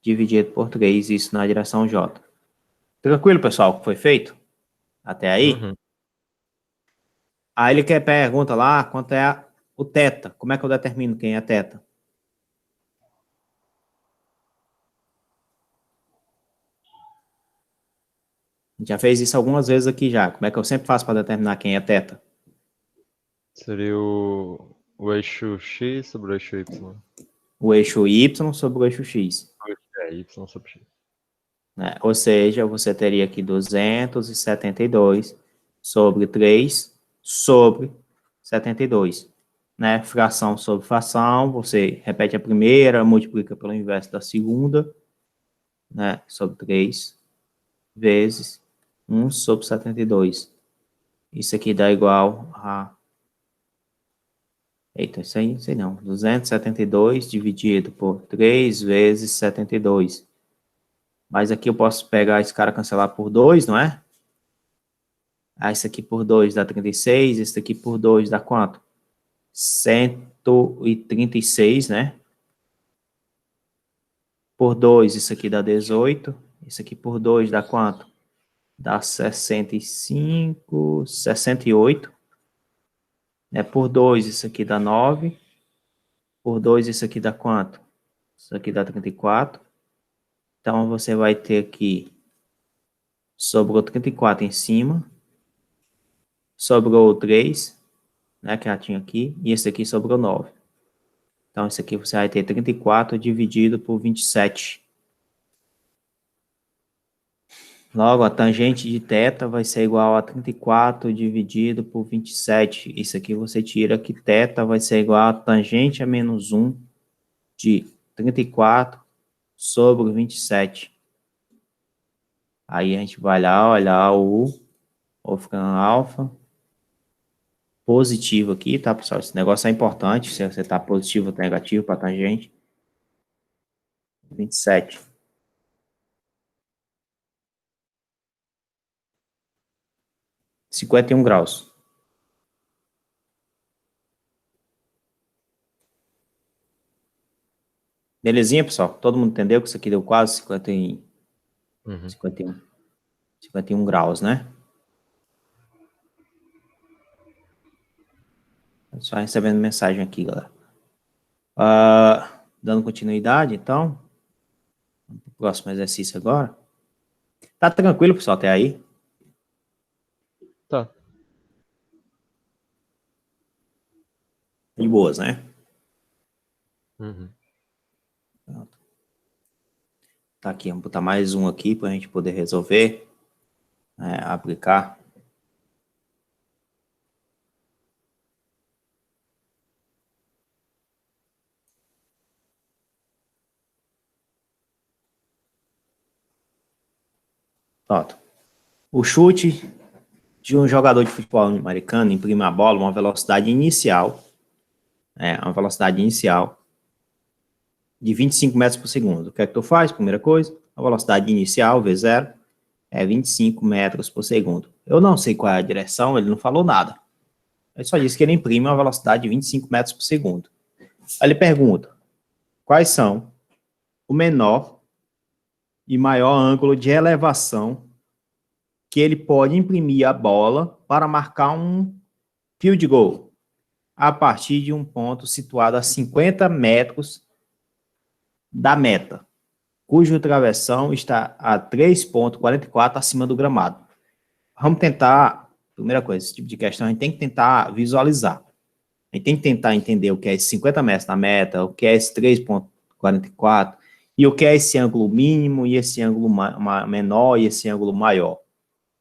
dividido por 3, isso na direção J. Tranquilo, pessoal, o que foi feito? Até aí? Uhum. Aí ele quer pergunta lá, quanto é o θ? Como é que eu determino quem é θ? A gente já fez isso algumas vezes aqui já. Como é que eu sempre faço para determinar quem é θ? Seria o eixo X sobre o eixo Y. O eixo Y sobre o eixo X. É, Y sobre X. Né? Ou seja, você teria aqui 272 sobre 3 sobre 72. Né? Fração sobre fração, você repete a primeira, multiplica pelo inverso da segunda, né? Sobre 3 vezes 1 sobre 72. Isso aqui dá igual a... Eita, isso aí, sei não. 272 dividido por 3 vezes 72. Mas aqui eu posso pegar esse cara, cancelar por 2, não é? Ah, isso aqui por 2 dá 36, esse aqui por 2 dá quanto? 136, né? Por 2, isso aqui dá 18. Isso aqui por 2 dá quanto? Dá 65, 68. Né? Por 2, isso aqui dá 9. Por 2, isso aqui dá quanto? Isso aqui dá 34. Então, você vai ter aqui, sobrou 34 em cima, sobrou 3, né, que já tinha aqui, e esse aqui sobrou 9. Então, esse aqui você vai ter 34 dividido por 27. Logo, a tangente de θ vai ser igual a 34 dividido por 27. Isso aqui você tira que θ vai ser igual a tangente a menos 1 de 34 sobre 27. Aí a gente vai lá olhar o ficando alfa positivo aqui, tá, pessoal? Esse negócio é importante, se você tá positivo ou negativo para tangente. 27. (51 graus). Belezinha, pessoal? Todo mundo entendeu que isso aqui deu quase 51, 51 graus, né? Só recebendo mensagem aqui, galera. Dando continuidade, então. Vamos pro próximo exercício agora. Tá tranquilo, pessoal, até aí? Tá. De boas, né? Uhum. Pronto. Tá aqui, vamos botar mais um aqui para a gente poder resolver, aplicar. Pronto. O chute de um jogador de futebol americano imprime a bola uma velocidade inicial, de 25 metros por segundo. O que é que tu faz? Primeira coisa, a velocidade inicial, V0, é 25 metros por segundo. Eu não sei qual é a direção, ele não falou nada. Ele só disse que ele imprime uma velocidade de 25 metros por segundo. Aí ele pergunta, quais são o menor e maior ângulo de elevação que ele pode imprimir a bola para marcar um field goal a partir de um ponto situado a 50 metros da meta, cujo travessão está a 3,44 acima do gramado. Vamos tentar, primeira coisa, esse tipo de questão a gente tem que tentar visualizar. A gente tem que tentar entender o que é esse 50 metros da meta, o que é esse 3,44 e o que é esse ângulo mínimo e esse ângulo menor e esse ângulo maior,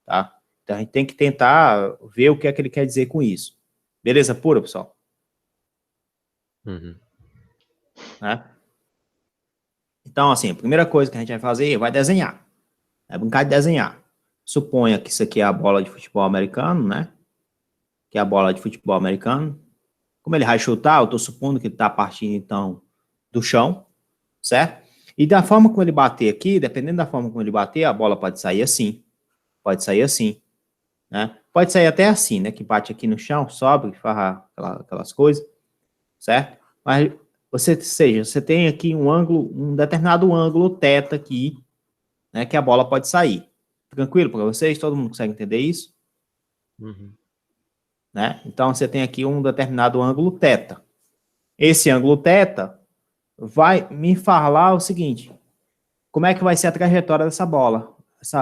tá? Então a gente tem que tentar ver o que é que ele quer dizer com isso. Beleza pura, pessoal? Uhum. Né? Então, assim, a primeira coisa que a gente vai fazer é vai desenhar. Vai brincar de desenhar. Suponha que isso aqui é a bola de futebol americano, né? Que é a bola de futebol americano. Como ele vai chutar, eu estou supondo que ele está partindo, então, do chão, certo? E da forma como ele bater aqui, dependendo da forma como ele bater, a bola pode sair assim, né? Pode sair até assim, né? Que bate aqui no chão, sobe, faz aquelas coisas, certo? Mas você tem aqui um ângulo, um determinado ângulo θ aqui, né? Que a bola pode sair. Tranquilo para vocês? Todo mundo consegue entender isso? Uhum. Né? Então, você tem aqui um determinado ângulo θ. Esse ângulo θ vai me falar o seguinte, como é que vai ser a trajetória dessa bola?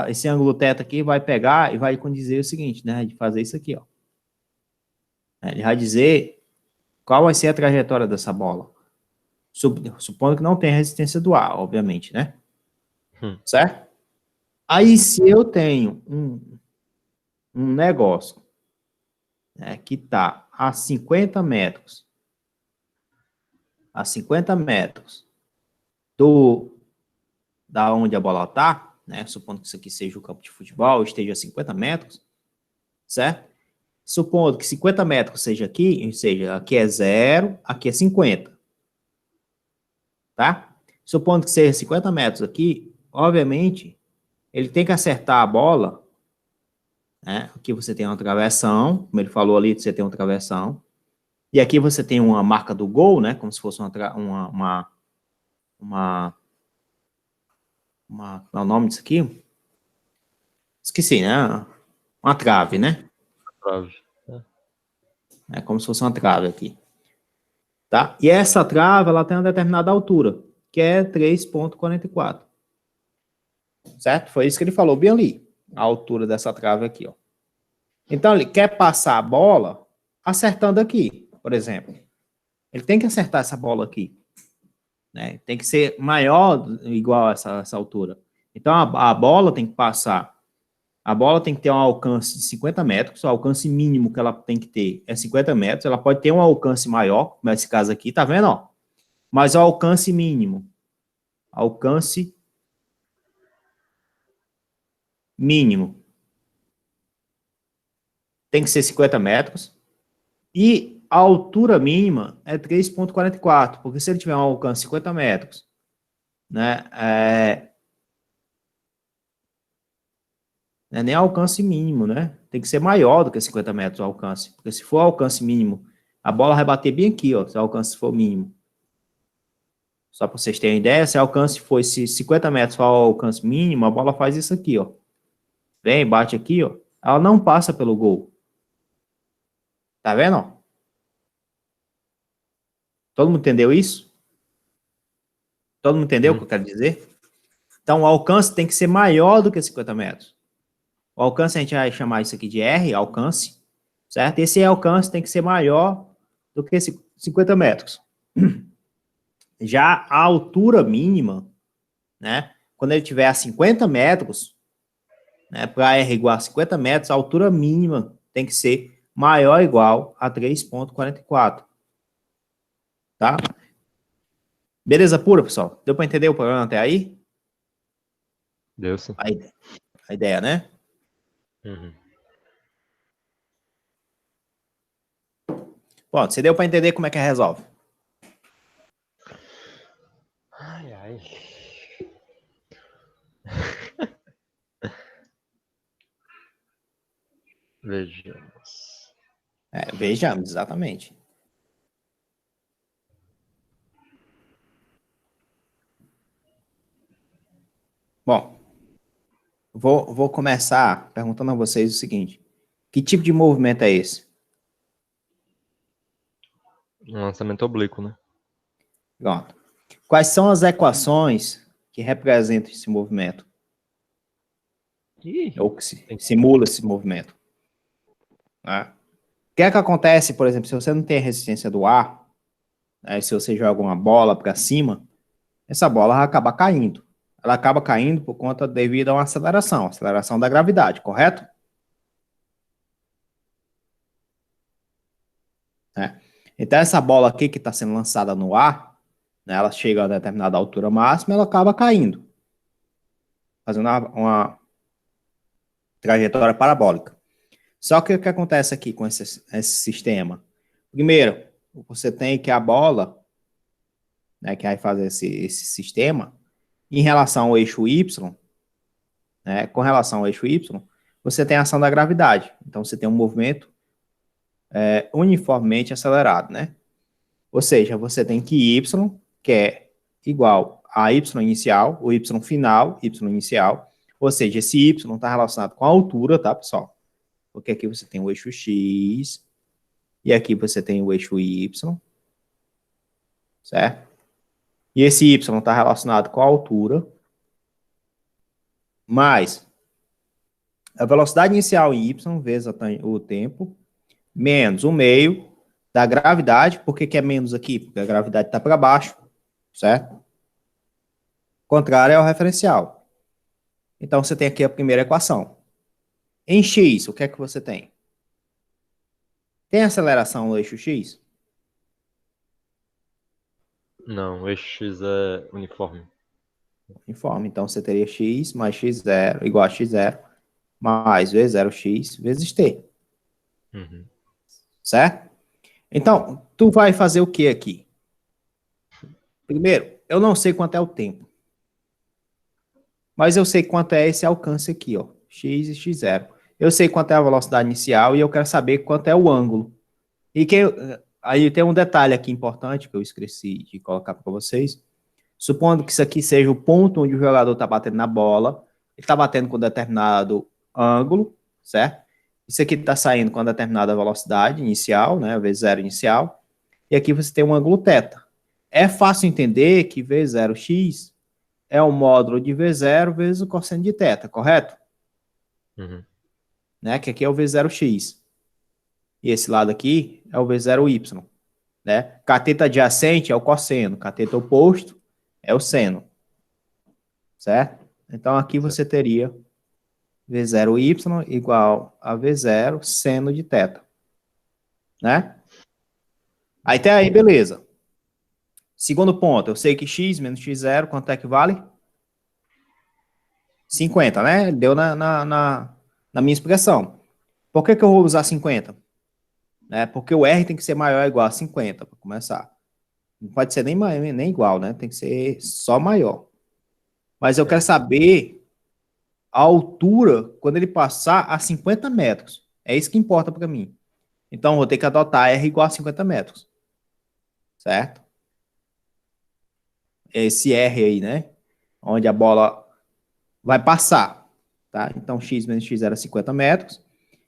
Esse ângulo θ aqui vai pegar e vai dizer o seguinte, né? De fazer isso aqui, ó. Ele vai dizer qual vai ser a trajetória dessa bola. Supondo que não tem resistência do ar, obviamente, né? Certo? Aí, se eu tenho um negócio, né, que está a 50 metros, da onde a bola está, né, supondo que isso aqui seja o campo de futebol, esteja a 50 metros, certo? Supondo que 50 metros seja aqui, ou seja, aqui é 0, aqui é 50, tá? Supondo que seja 50 metros aqui, obviamente, ele tem que acertar a bola, né? Aqui você tem uma travessão, como ele falou ali, você tem uma travessão, e aqui você tem uma marca do gol, né? Como se fosse qual é o nome disso aqui? Esqueci, né? Uma trave, né? Trave. É como se fosse uma trave aqui. Tá? E essa trave, ela tem uma determinada altura, que é 3,44. Certo? Foi isso que ele falou bem ali. A altura dessa trave aqui, ó. Então, ele quer passar a bola acertando aqui, por exemplo. Ele tem que acertar essa bola aqui. Né? Tem que ser maior, igual a essa altura. Então, a bola tem que passar. A bola tem que ter um alcance de 50 metros. O alcance mínimo que ela tem que ter é 50 metros. Ela pode ter um alcance maior, como esse caso aqui, tá vendo? Ó? Mas o alcance mínimo tem que ser 50 metros. E a altura mínima é 3,44, porque se ele tiver um alcance de 50 metros, né, não é nem alcance mínimo, né? Tem que ser maior do que 50 metros o alcance, porque se for alcance mínimo, a bola vai bater bem aqui, ó, se o alcance for mínimo. Só para vocês terem ideia, se o alcance fosse 50 metros for o alcance mínimo, a bola faz isso aqui, ó. Vem, bate aqui, ó. Ela não passa pelo gol. Tá vendo, ó? Todo mundo entendeu isso? Todo mundo entendeu o que eu quero dizer? Então, o alcance tem que ser maior do que 50 metros. O alcance, a gente vai chamar isso aqui de R, alcance, certo? Esse alcance tem que ser maior do que 50 metros. Já a altura mínima, né? Quando ele tiver a 50 metros, né? Para R igual a 50 metros, a altura mínima tem que ser maior ou igual a 3,44. Tá? Beleza pura, pessoal? Deu para entender o problema até aí? Deu sim. A ideia, né? Uhum. Pronto, você deu para entender como é que resolve. Ai, ai. Vejamos. Vejamos, exatamente. Bom, vou começar perguntando a vocês o seguinte. Que tipo de movimento é esse? Um lançamento oblíquo, né? Pronto. Quais são as equações que representam esse movimento? Ou que simula esse movimento? Né? O que é que acontece, por exemplo, se você não tem a resistência do ar, né, se você joga uma bola para cima, essa bola vai acabar caindo. Ela acaba caindo por conta devido a uma aceleração da gravidade, correto? Né? Então, essa bola aqui que está sendo lançada no ar, né, ela chega a determinada altura máxima, ela acaba caindo, fazendo uma trajetória parabólica. Só que o que acontece aqui com esse sistema? Primeiro, você tem que a bola, né, que vai fazer esse sistema, em relação ao eixo Y, né, com relação ao eixo Y, você tem a ação da gravidade. Então, você tem um movimento uniformemente acelerado, né? Ou seja, você tem que Y, que é igual a Y inicial, o Y final, Y inicial. Ou seja, esse Y está relacionado com a altura, tá, pessoal? Porque aqui você tem o eixo X, e aqui você tem o eixo Y, certo? E esse Y está relacionado com a altura, mais a velocidade inicial em Y vezes o tempo, menos o meio da gravidade. Por que é menos aqui? Porque a gravidade está para baixo, certo? Contrário ao referencial. Então, você tem aqui a primeira equação. Em X, o que é que você tem? Tem aceleração no eixo X? Não, o eixo X é uniforme. Uniforme. Então, você teria X mais X0 igual a X0 mais V0X vezes T. Uhum. Certo? Então, tu vai fazer o que aqui? Primeiro, eu não sei quanto é o tempo. Mas eu sei quanto é esse alcance aqui, ó. X e X0. Eu sei quanto é a velocidade inicial e eu quero saber quanto é o ângulo. Aí tem um detalhe aqui importante que eu esqueci de colocar para vocês. Supondo que isso aqui seja o ponto onde o jogador está batendo na bola, ele está batendo com determinado ângulo, certo? Isso aqui está saindo com determinada velocidade inicial, né? V0 inicial. E aqui você tem um ângulo θ. É fácil entender que V0x é o módulo de V0 vezes o cosseno de θ, correto? Uhum. Né? Que aqui é o V0x. E esse lado aqui é o V0y. Né? Cateto adjacente é o cosseno, cateto oposto é o seno. Certo? Então aqui você teria V0y igual a V0 seno de θ. Né? Aí até aí, beleza. Segundo ponto, eu sei que x menos x0, quanto é que vale? 50, né? Deu na minha expressão. Por que eu vou usar 50? Porque o R tem que ser maior ou igual a 50, para começar. Não pode ser nem igual, né? Tem que ser só maior. Mas eu quero saber a altura quando ele passar a 50 metros. É isso que importa para mim. Então, eu vou ter que adotar R igual a 50 metros. Certo? Esse R aí, né? Onde a bola vai passar. Tá? Então, x menos x0 é 50 metros.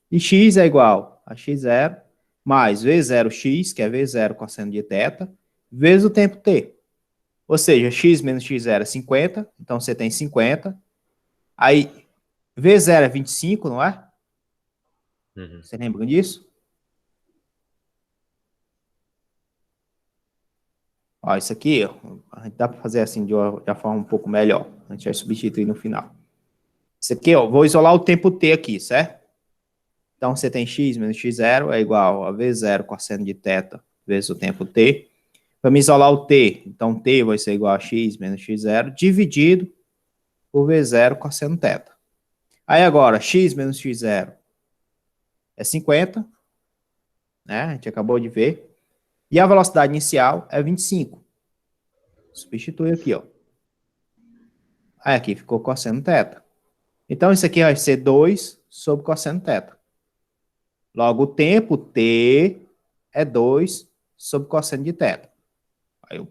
E x é igual a x0 mais V0x, que é V0 cosseno de θ, vezes o tempo t. Ou seja, x menos x0 é 50, então você tem 50. Aí, V0 é 25, não é? Uhum. Você lembra disso? Ó, isso aqui, ó, dá para fazer assim de uma forma um pouco melhor. A gente vai substituir no final. Isso aqui, ó, vou isolar o tempo t aqui, certo? Então, você tem x menos x0 é igual a V0 cosseno de θ vezes o tempo t. Vamos isolar o t. Então, t vai ser igual a x menos x0 dividido por V0 cosseno θ. Aí, agora, x menos x0 é 50, né? A gente acabou de ver. E a velocidade inicial é 25. Substitui aqui, ó. Aí, aqui ficou cosseno θ. Então, isso aqui vai ser 2 sobre cosseno θ. Logo, o tempo t é 2 sobre cosseno de θ. Aí, o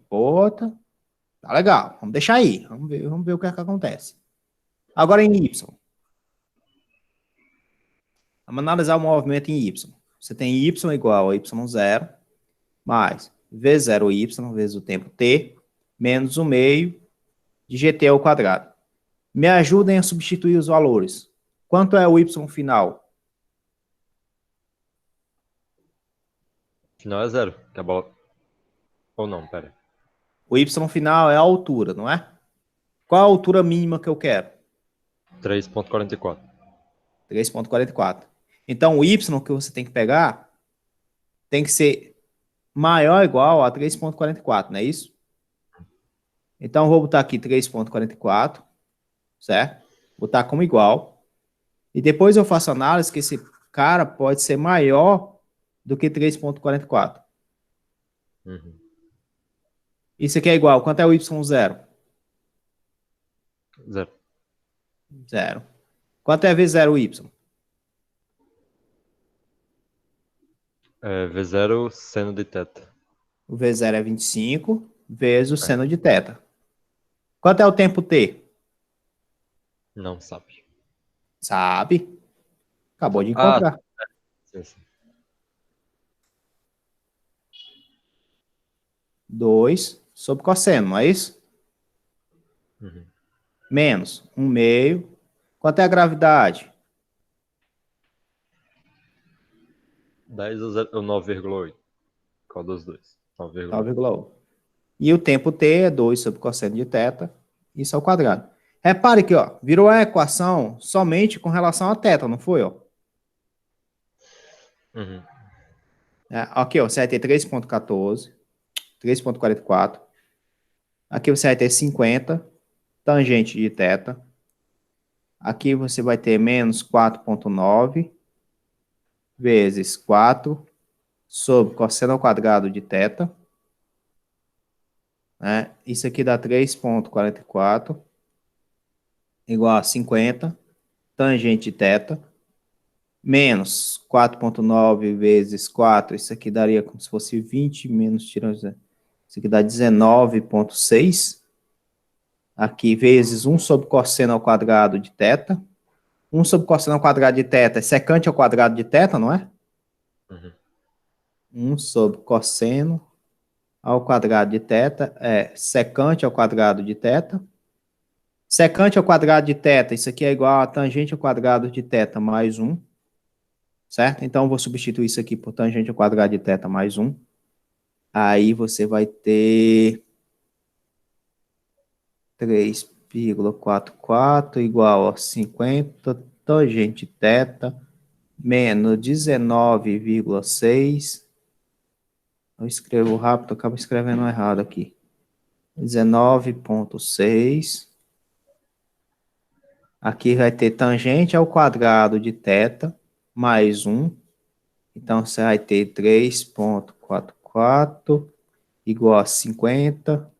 tá legal. Vamos deixar aí. Vamos ver o que é que acontece. Agora em y. Vamos analisar o movimento em y. Você tem y igual a y0 mais v0y vezes o tempo t menos o meio de gt ao quadrado. Me ajudem a substituir os valores. Quanto é o y final? Final é 0. Que a bola... Ou não, pera. O y final é a altura, não é? Qual a altura mínima que eu quero? 3,44. 3,44. Então, o y que você tem que pegar tem que ser maior ou igual a 3,44, não é isso? Então, eu vou botar aqui 3,44, certo? Botar como igual. E depois eu faço análise que esse cara pode ser maior do que 3,44. Uhum. Isso aqui é igual. Quanto é o y0? 0. 0. Quanto é v0y? V0 seno de θ. O v0 é 25 vezes o seno de θ. Quanto é o tempo t? Não sabe. Sabe? Acabou de encontrar. Sim, sim. 2 sobre cosseno, não é isso? Uhum. Menos 1 meio. Quanto é a gravidade? 10 ou 9,8? Qual dos dois? 9,8. 9,1. E o tempo t é 2 sobre cosseno de θ. Isso ao quadrado. Repare que, ó, virou a equação somente com relação a θ, não foi, ó? Uhum. Aqui, ó, você vai ter 3,14, 3,44. Aqui você vai ter 50, tangente de θ. Aqui você vai ter menos 4,9 vezes 4 sobre cosseno ao quadrado de θ. Isso aqui dá 3,44 igual a 50, tangente de θ, menos 4,9 vezes 4, isso aqui daria como se fosse 20, menos tirando, isso aqui dá 19,6, aqui vezes 1 sobre cosseno ao quadrado de θ, 1 sobre cosseno ao quadrado de θ é secante ao quadrado de θ, não é? Uhum. 1 sobre cosseno ao quadrado de θ é secante ao quadrado de θ. Secante ao quadrado de θ, isso aqui é igual a tangente ao quadrado de θ mais 1. Certo? Então, eu vou substituir isso aqui por tangente ao quadrado de θ mais 1. Aí você vai ter 3,44 igual a 50 tangente de θ menos 19,6. Eu escrevo rápido, acabo escrevendo errado aqui. 19,6. Aqui vai ter tangente ao quadrado de θ mais 1. Então, você vai ter 3,44 igual a 50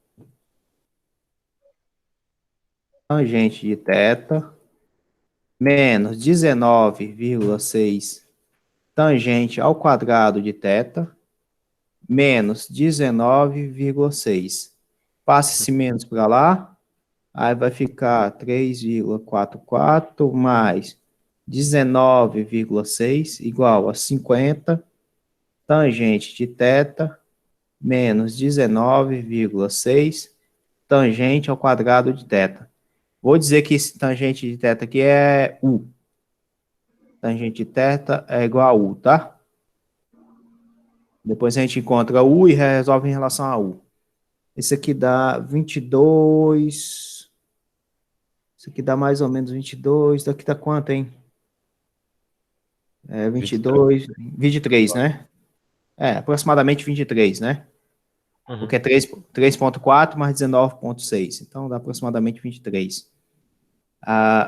tangente de θ menos 19,6 tangente ao quadrado de θ menos 19,6. Passa esse menos para lá, aí vai ficar 3,44 mais 19,6 igual a 50 tangente de θ menos 19,6 tangente ao quadrado de θ. Vou dizer que esse tangente de θ aqui é U. Tangente de θ é igual a U, tá? Depois a gente encontra U e resolve em relação a U. Esse aqui dá 22. Isso aqui dá mais ou menos 22. Daqui dá quanto, hein? 22, 23, né? Aproximadamente 23, né? Uhum. Porque é 3,4 mais 19,6. Então, dá aproximadamente 23.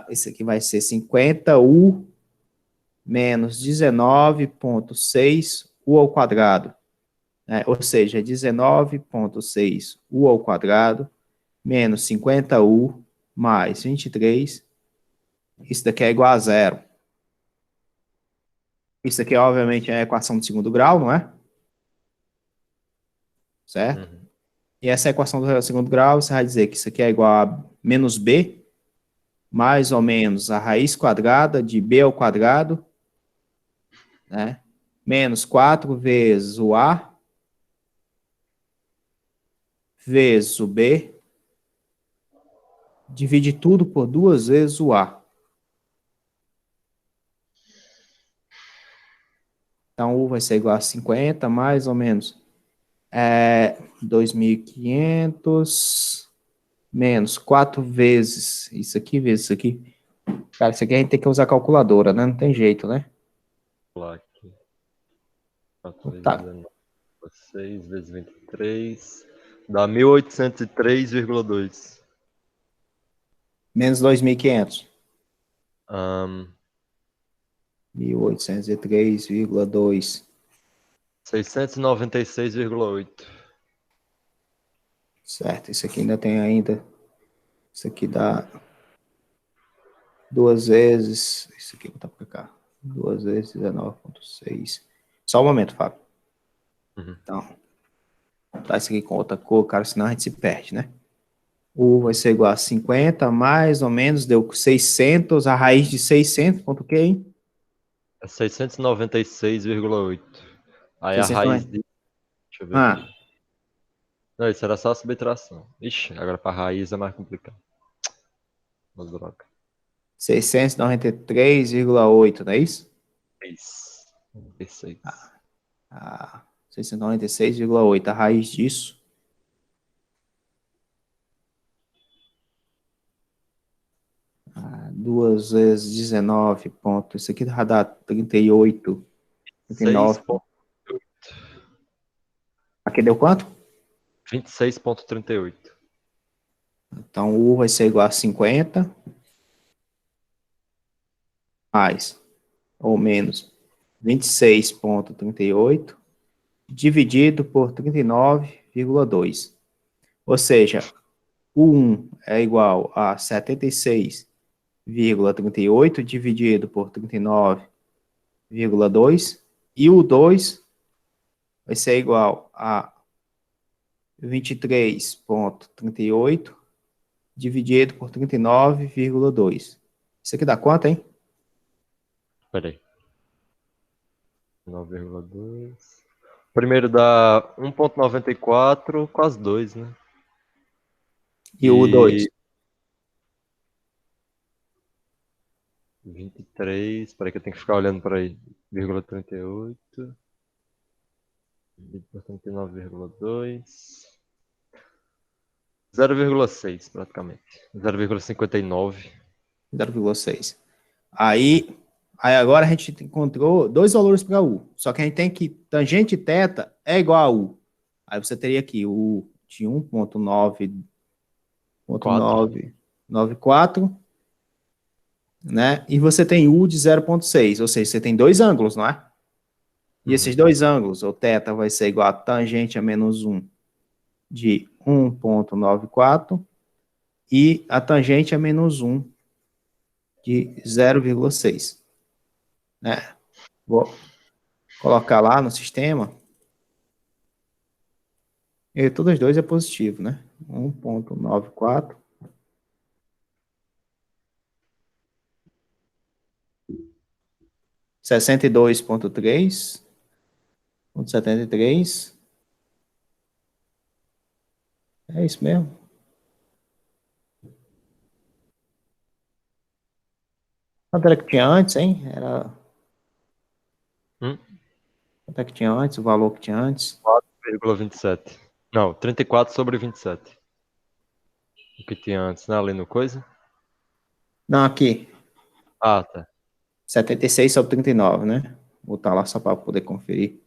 Esse aqui vai ser 50U menos 19,6 U ao quadrado. Ou seja, 19,6 U ao quadrado menos 50U mais 23. Isso daqui é igual a zero. Isso aqui, obviamente, é a equação de segundo grau, não é? Certo? Uhum. E essa equação do segundo grau, você vai dizer que isso aqui é igual a menos B mais ou menos a raiz quadrada de b ao quadrado, né? Menos 4 vezes o a, vezes o b, divide tudo por 2 vezes o a. Então, U vai ser igual a 50, mais ou menos 2.500, menos 4 vezes isso aqui, vezes isso aqui. Cara, isso aqui a gente tem que usar calculadora, né? Não tem jeito, né? Lá aqui. 4 vezes Tá. 19, 6 vezes 23. Dá 1.803,2. Menos 2.500. Um, 1.803,2. 696,8. Certo, isso aqui ainda tem ainda. Isso aqui dá 2 vezes. Isso aqui vou botar pra cá. 2 vezes 19,6. Só um momento, Fábio. Uhum. Então, tá isso aqui com outra cor, cara, senão a gente se perde, né? U vai ser igual a 50, mais ou menos, deu 600, a raiz de 600, ponto o quê, hein? É 696,8. Aí a 690. raiz de. Deixa eu ver Ah, aqui. Não, isso era só a subtração. Ixi, agora para raiz é mais complicado. Mas droga. 693,8, não é isso? Isso. 96. Ah, 696,8, a raiz disso. Duas vezes 19 ponto. Isso aqui vai dar 38, 39. 6,38. Aqui deu quanto? 26,38. Então, U vai ser igual a 50, mais ou menos 26,38, dividido por 39,2. Ou seja, o 1 é igual a 76,38 dividido por 39,2, e o 2 vai ser igual a 23,38 dividido por 39,2. Isso aqui dá quanto, hein? Espera aí. 9,2. Primeiro dá 1,94, quase 2, né? E o 2? 23. Espera que eu tenho que ficar olhando para aí. 0,38. Dividido por 39,2. 0,6 praticamente. 0,59. 0,6. Aí agora a gente encontrou dois valores para U. Só que a gente tem que tangente θ é igual a U. Aí você teria aqui o U de 1,994, né? E você tem U de 0,6, ou seja, você tem dois ângulos, não é? E esses dois ângulos, o θ vai ser igual a tangente a menos 1 de 1,94 e a tangente a menos 1 de 0,6. Né? Vou colocar lá no sistema. E todos os dois é positivo, né? 1,94. Sessenta e dois ponto três. 73. É isso mesmo. Quanto era que tinha antes, hein? Quanto é que tinha antes? O valor que tinha antes? 4,27. Não, 34 sobre 27. O que tinha antes, né? Ali no coisa. Não, aqui. Ah, tá. 76 sobre 39, né? Vou botar lá só para poder conferir.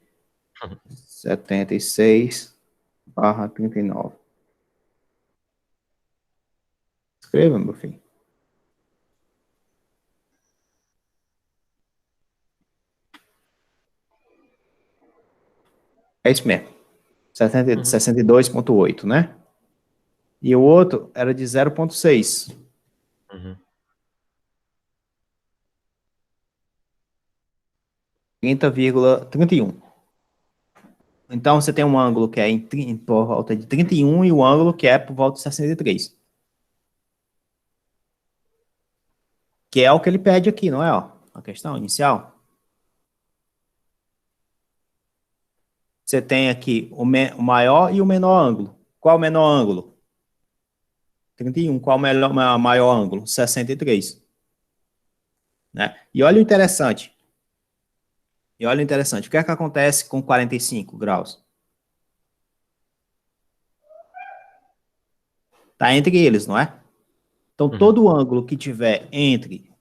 76/39. Escreva, meu filho. É isso mesmo. 62,8, né? E o outro era de 0,6. Uhum. 30,31. Então, você tem um ângulo que é por volta de 31 e o ângulo que é por volta de 63. Que é o que ele pede aqui, não é? Ó, a questão inicial. Você tem aqui o maior e o menor ângulo. Qual o menor ângulo? 31. Qual o maior ângulo? 63. Né? E olha o interessante. O que é que acontece com 45 graus? Está entre eles, não é? Então, todo ângulo que tiver entre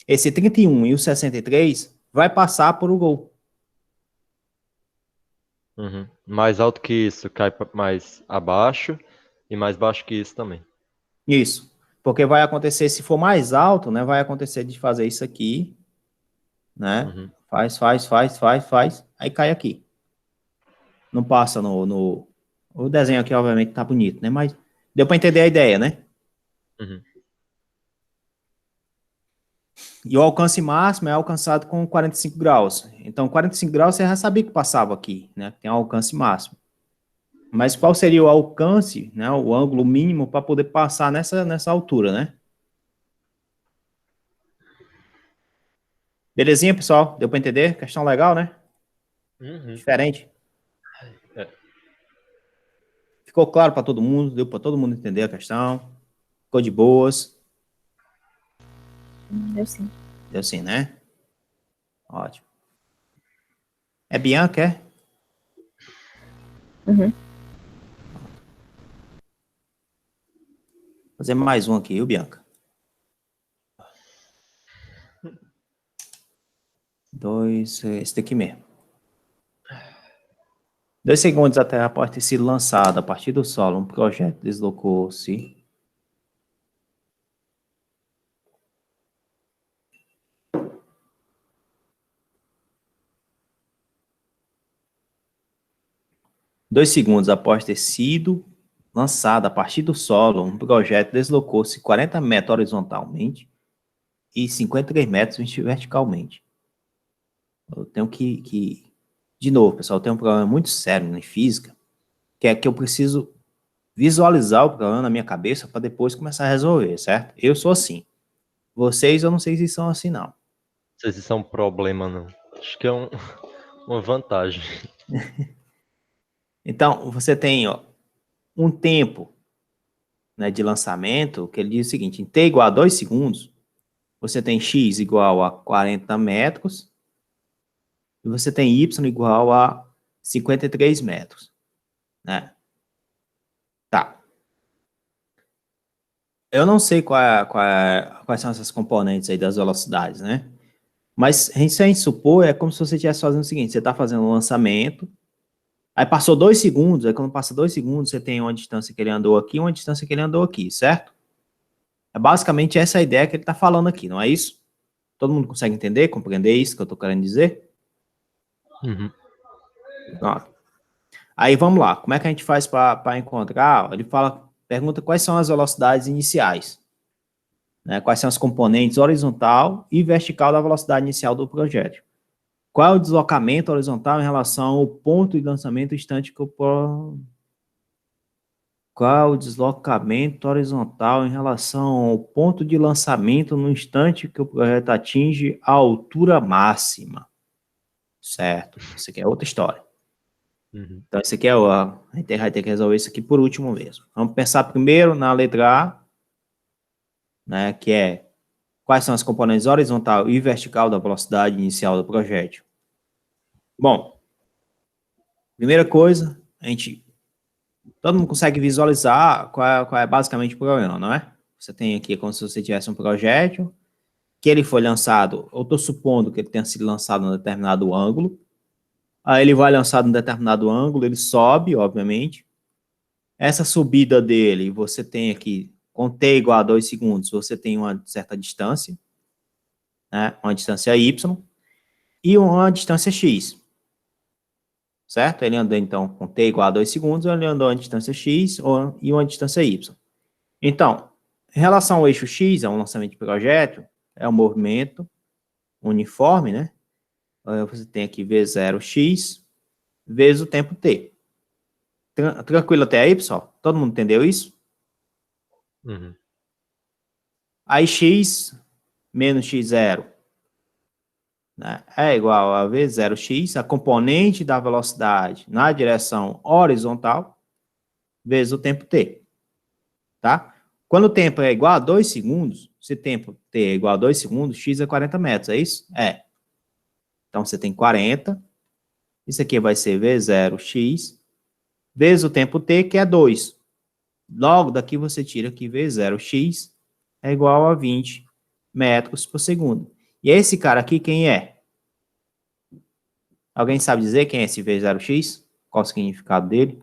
esse 31 e o 63 vai passar por o gol. Mais alto que isso cai mais abaixo e mais baixo que isso também. Isso. Porque vai acontecer, se for mais alto, né? Vai acontecer de fazer isso aqui, né? Faz. Aí cai aqui. Não passa no... O desenho aqui, obviamente, tá bonito, né? Mas deu para entender a ideia, né? E o alcance máximo é alcançado com 45 graus. Então, 45 graus você já sabia que passava aqui, né? Tem um alcance máximo. Mas qual seria o alcance, né? O ângulo mínimo para poder passar nessa altura, né? Belezinha, pessoal? Deu para entender? Questão legal, né? Diferente. É. Ficou claro para todo mundo? Deu para todo mundo entender a questão? Ficou de boas? Deu sim. Deu sim, né? Ótimo. É Bianca, é? Uhum. Vou fazer mais um aqui, viu, Bianca? 2, esse daqui mesmo. 2 segundos a Terra pode ter sido lançada a partir do solo. Um projeto deslocou-se. Dois segundos após ter sido lançada a partir do solo, um projeto deslocou-se 40 metros horizontalmente e 53 metros verticalmente. Eu tenho que... De novo, pessoal, eu tenho um problema muito sério em física, que é que eu preciso visualizar o problema na minha cabeça para depois começar a resolver, certo? Eu sou assim. Vocês, eu não sei se são assim, não. Não sei se isso é um problema, não. Acho que é uma vantagem. Então, você tem um tempo, né, de lançamento, que ele diz o seguinte: em t igual a 2 segundos, você tem x igual a 40 metros, e você tem y igual a 53 metros, né? Tá. Eu não sei quais são essas componentes aí das velocidades, né? Mas a gente supor, é como se você estivesse fazendo o seguinte: você está fazendo um lançamento, aí passou 2 segundos, aí quando passa 2 segundos, você tem uma distância que ele andou aqui e uma distância que ele andou aqui, certo? É basicamente essa a ideia que ele está falando aqui, não é isso? Todo mundo consegue entender, compreender isso que eu estou querendo dizer? Pronto. Aí vamos lá, como é que a gente faz para encontrar? Ele pergunta quais são as velocidades iniciais, né? Quais são as componentes horizontal e vertical da velocidade inicial do projétil. Qual é o deslocamento horizontal em relação ao ponto de lançamento instante que Qual é o deslocamento horizontal em relação ao ponto de lançamento no instante que o projeto atinge a altura máxima? Certo. Isso aqui é outra história. Então, isso aqui a gente vai ter que resolver isso aqui por último mesmo. Vamos pensar primeiro na letra A, né, que é quais são as componentes horizontal e vertical da velocidade inicial do projétil. Bom, primeira coisa, todo mundo consegue visualizar qual é basicamente o problema, não é? Você tem aqui como se você tivesse um projétil, que ele foi lançado, eu estou supondo que ele tenha sido lançado em um determinado ângulo, aí ele vai lançado em um determinado ângulo, ele sobe, obviamente. Essa subida dele, você tem aqui, com t igual a 2 segundos, você tem uma certa distância, né? Uma distância y, e uma distância x. Certo? Ele andou, então, com t igual a 2 segundos, ele andou a distância x e uma distância y. Então, em relação ao eixo x, é um lançamento de projétil, é um movimento uniforme, né? Você tem aqui V0x vezes o tempo t. Tranquilo até aí, pessoal? Todo mundo entendeu isso? Aí x menos x0, né, é igual a v0x, a componente da velocidade na direção horizontal, vezes o tempo t, tá? Quando o tempo é igual a 2 segundos, se tempo t é igual a 2 segundos, x é 40 metros, é isso? É. Então, você tem 40, isso aqui vai ser v0x, vezes o tempo t, que é 2. Logo, daqui você tira que v0x é igual a 20 metros por segundo. E esse cara aqui, quem é? Alguém sabe dizer quem é esse v0x? Qual o significado dele?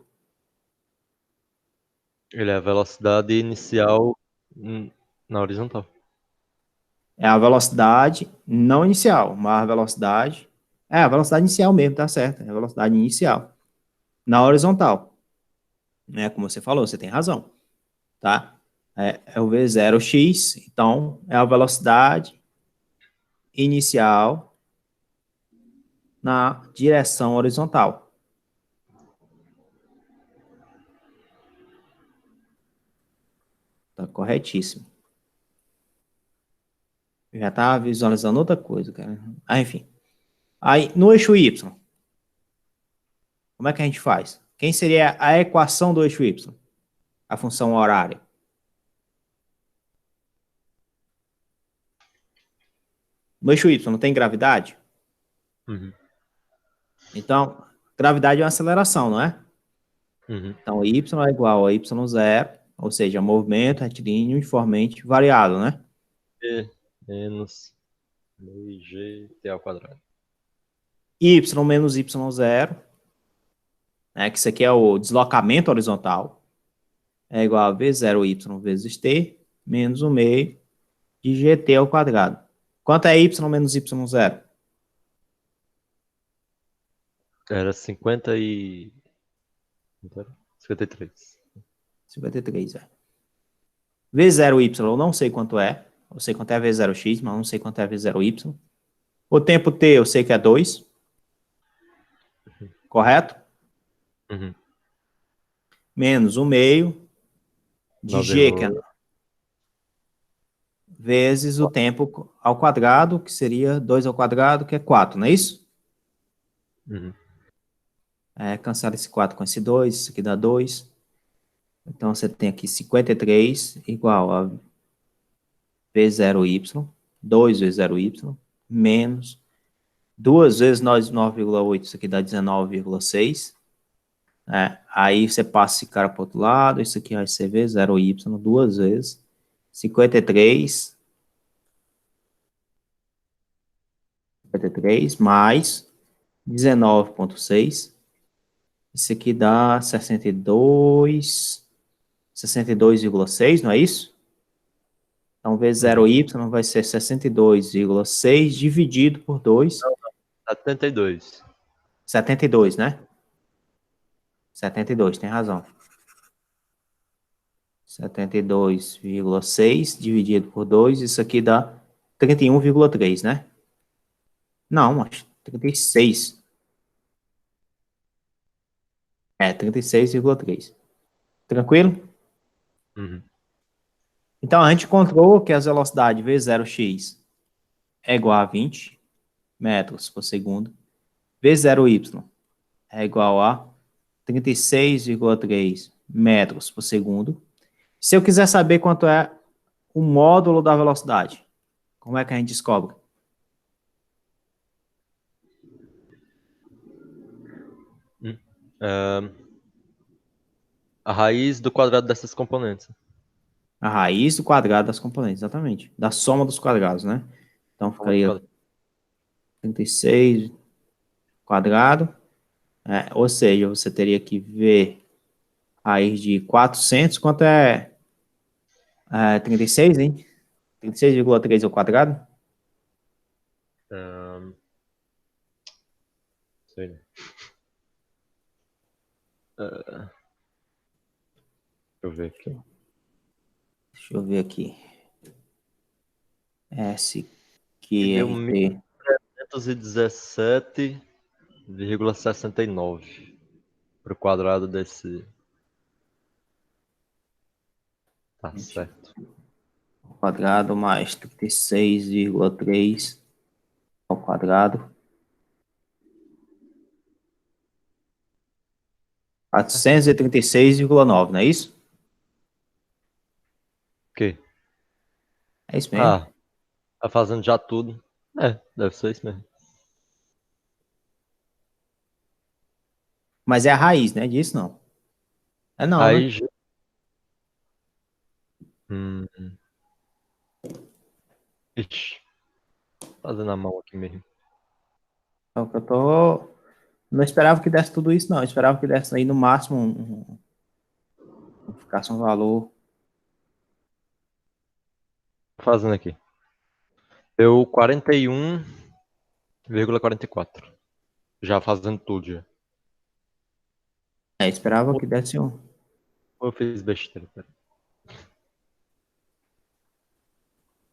Ele é a velocidade inicial na horizontal. É a velocidade não inicial, mas a velocidade... É a velocidade inicial mesmo, tá certo. É a velocidade inicial. Na horizontal. Né? Como você falou, você tem razão. Tá? É o v0x, então é a velocidade inicial na direção horizontal. Tá corretíssimo. Eu já estava visualizando outra coisa, cara. Ah, enfim. Aí, no eixo Y, como é que a gente faz? Quem seria a equação do eixo Y? A função horária. No eixo Y não tem gravidade? Uhum. Então, gravidade é uma aceleração, não é? Uhum. Então, y é igual a y0, ou seja, movimento retilíneo uniformemente variado, né? E menos 2gt ao quadrado. Y menos y0, né, que isso aqui é o deslocamento horizontal, é igual a v0y vezes t, menos o meio de gt ao quadrado. Quanto é y menos y0? Era 53. 53, é. V0y eu não sei quanto é. Eu sei quanto é V0x, mas não sei quanto é V0y. O tempo t eu sei que é 2. Correto? Uhum. Menos o meio de g, que é 9,8. vezes o tempo ao quadrado, que seria 2 ao quadrado, que é 4, não é isso? Uhum. Cancela esse 4 com esse 2, isso aqui dá 2. Então, você tem aqui 53 igual a V0y, 2 vezes 0y, menos 2 vezes 9,8, isso aqui dá 19,6. Aí você passa esse cara para o outro lado, isso aqui vai ser V0y, 2 vezes 53 mais 19,6. Isso aqui dá 62,6, não é isso? Então, V0y vai ser 62,6 dividido por 2, 72. 72, né? 72, tem razão. 72,6 dividido por 2, isso aqui dá 31,3, né? Não, acho 36. 36,3. Tranquilo? Uhum. Então, a gente encontrou que a velocidade V0x é igual a 20 metros por segundo. V0y é igual a 36,3 metros por segundo. Se eu quiser saber quanto é o módulo da velocidade, como é que a gente descobre? A raiz do quadrado dessas componentes. A raiz do quadrado das componentes, exatamente. Da soma dos quadrados, né? Então, ficaria 36 quadrado. Ou seja, você teria que ver raiz de 400. Quanto é 36, hein? 36,3 ao quadrado? Sei, né? Deixa eu ver aqui. Deixa eu ver aqui. S, E deu Q, T. 1.317,69 para o quadrado desse. Tá certo. ao quadrado mais 36,3 ao quadrado. 436,9, não é isso? O quê? É isso mesmo. Ah, tá fazendo já tudo. É, deve ser isso mesmo. Mas é a raiz, né? Disso não. É não, né? Aí já. Hum, ixi, fazendo a mão aqui mesmo. Então, eu tô... Não esperava que desse tudo isso, não. Eu esperava que desse aí no máximo ficasse um valor. Fazendo aqui. Deu 41,44. Já fazendo tudo já. Esperava que desse um. Ou eu fiz besteira, pera.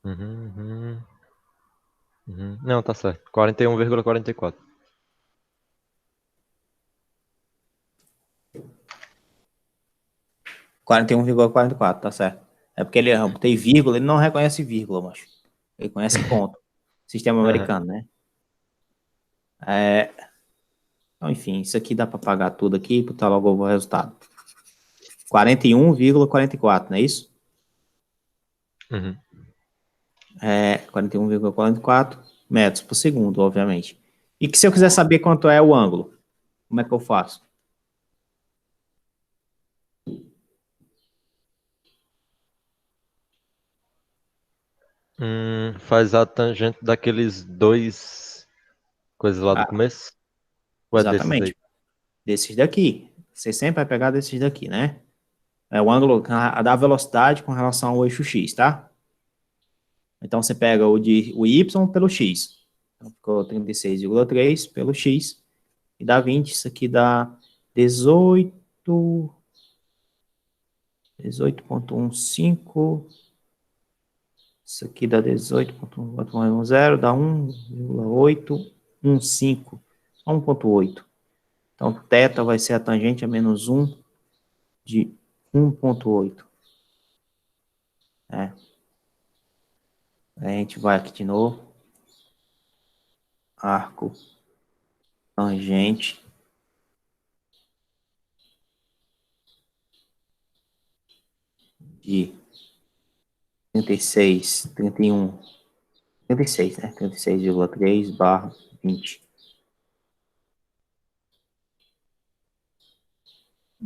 Uhum, uhum, uhum. Não, tá certo. 41,44. 41,44, tá certo. É porque ele tem vírgula, ele não reconhece vírgula, macho. Ele conhece ponto. Sistema Aham. americano, né? É, então, enfim, isso aqui dá para pagar tudo aqui, botar logo o resultado. 41,44, não é isso? Uhum. 41,44 metros por segundo, obviamente. E que se eu quiser saber quanto é o ângulo, como é que eu faço? Faz a tangente daqueles dois coisas lá do Ah, começo? Ou é desses aí? exatamente. Desses daqui. Você sempre vai pegar desses daqui, né? É o ângulo da velocidade com relação ao eixo X, tá? Então, você pega o Y pelo X. Então, ficou 36,3 pelo X. E dá 20. Isso aqui dá 18... 18,15. Isso aqui dá 18,110, dá 1,815. 1,8. Então, θ vai ser a tangente a menos 1 de 1,8. É. A gente vai aqui de novo. Arco, tangente. De 36, 31, 36, né? 36,3 barra 20.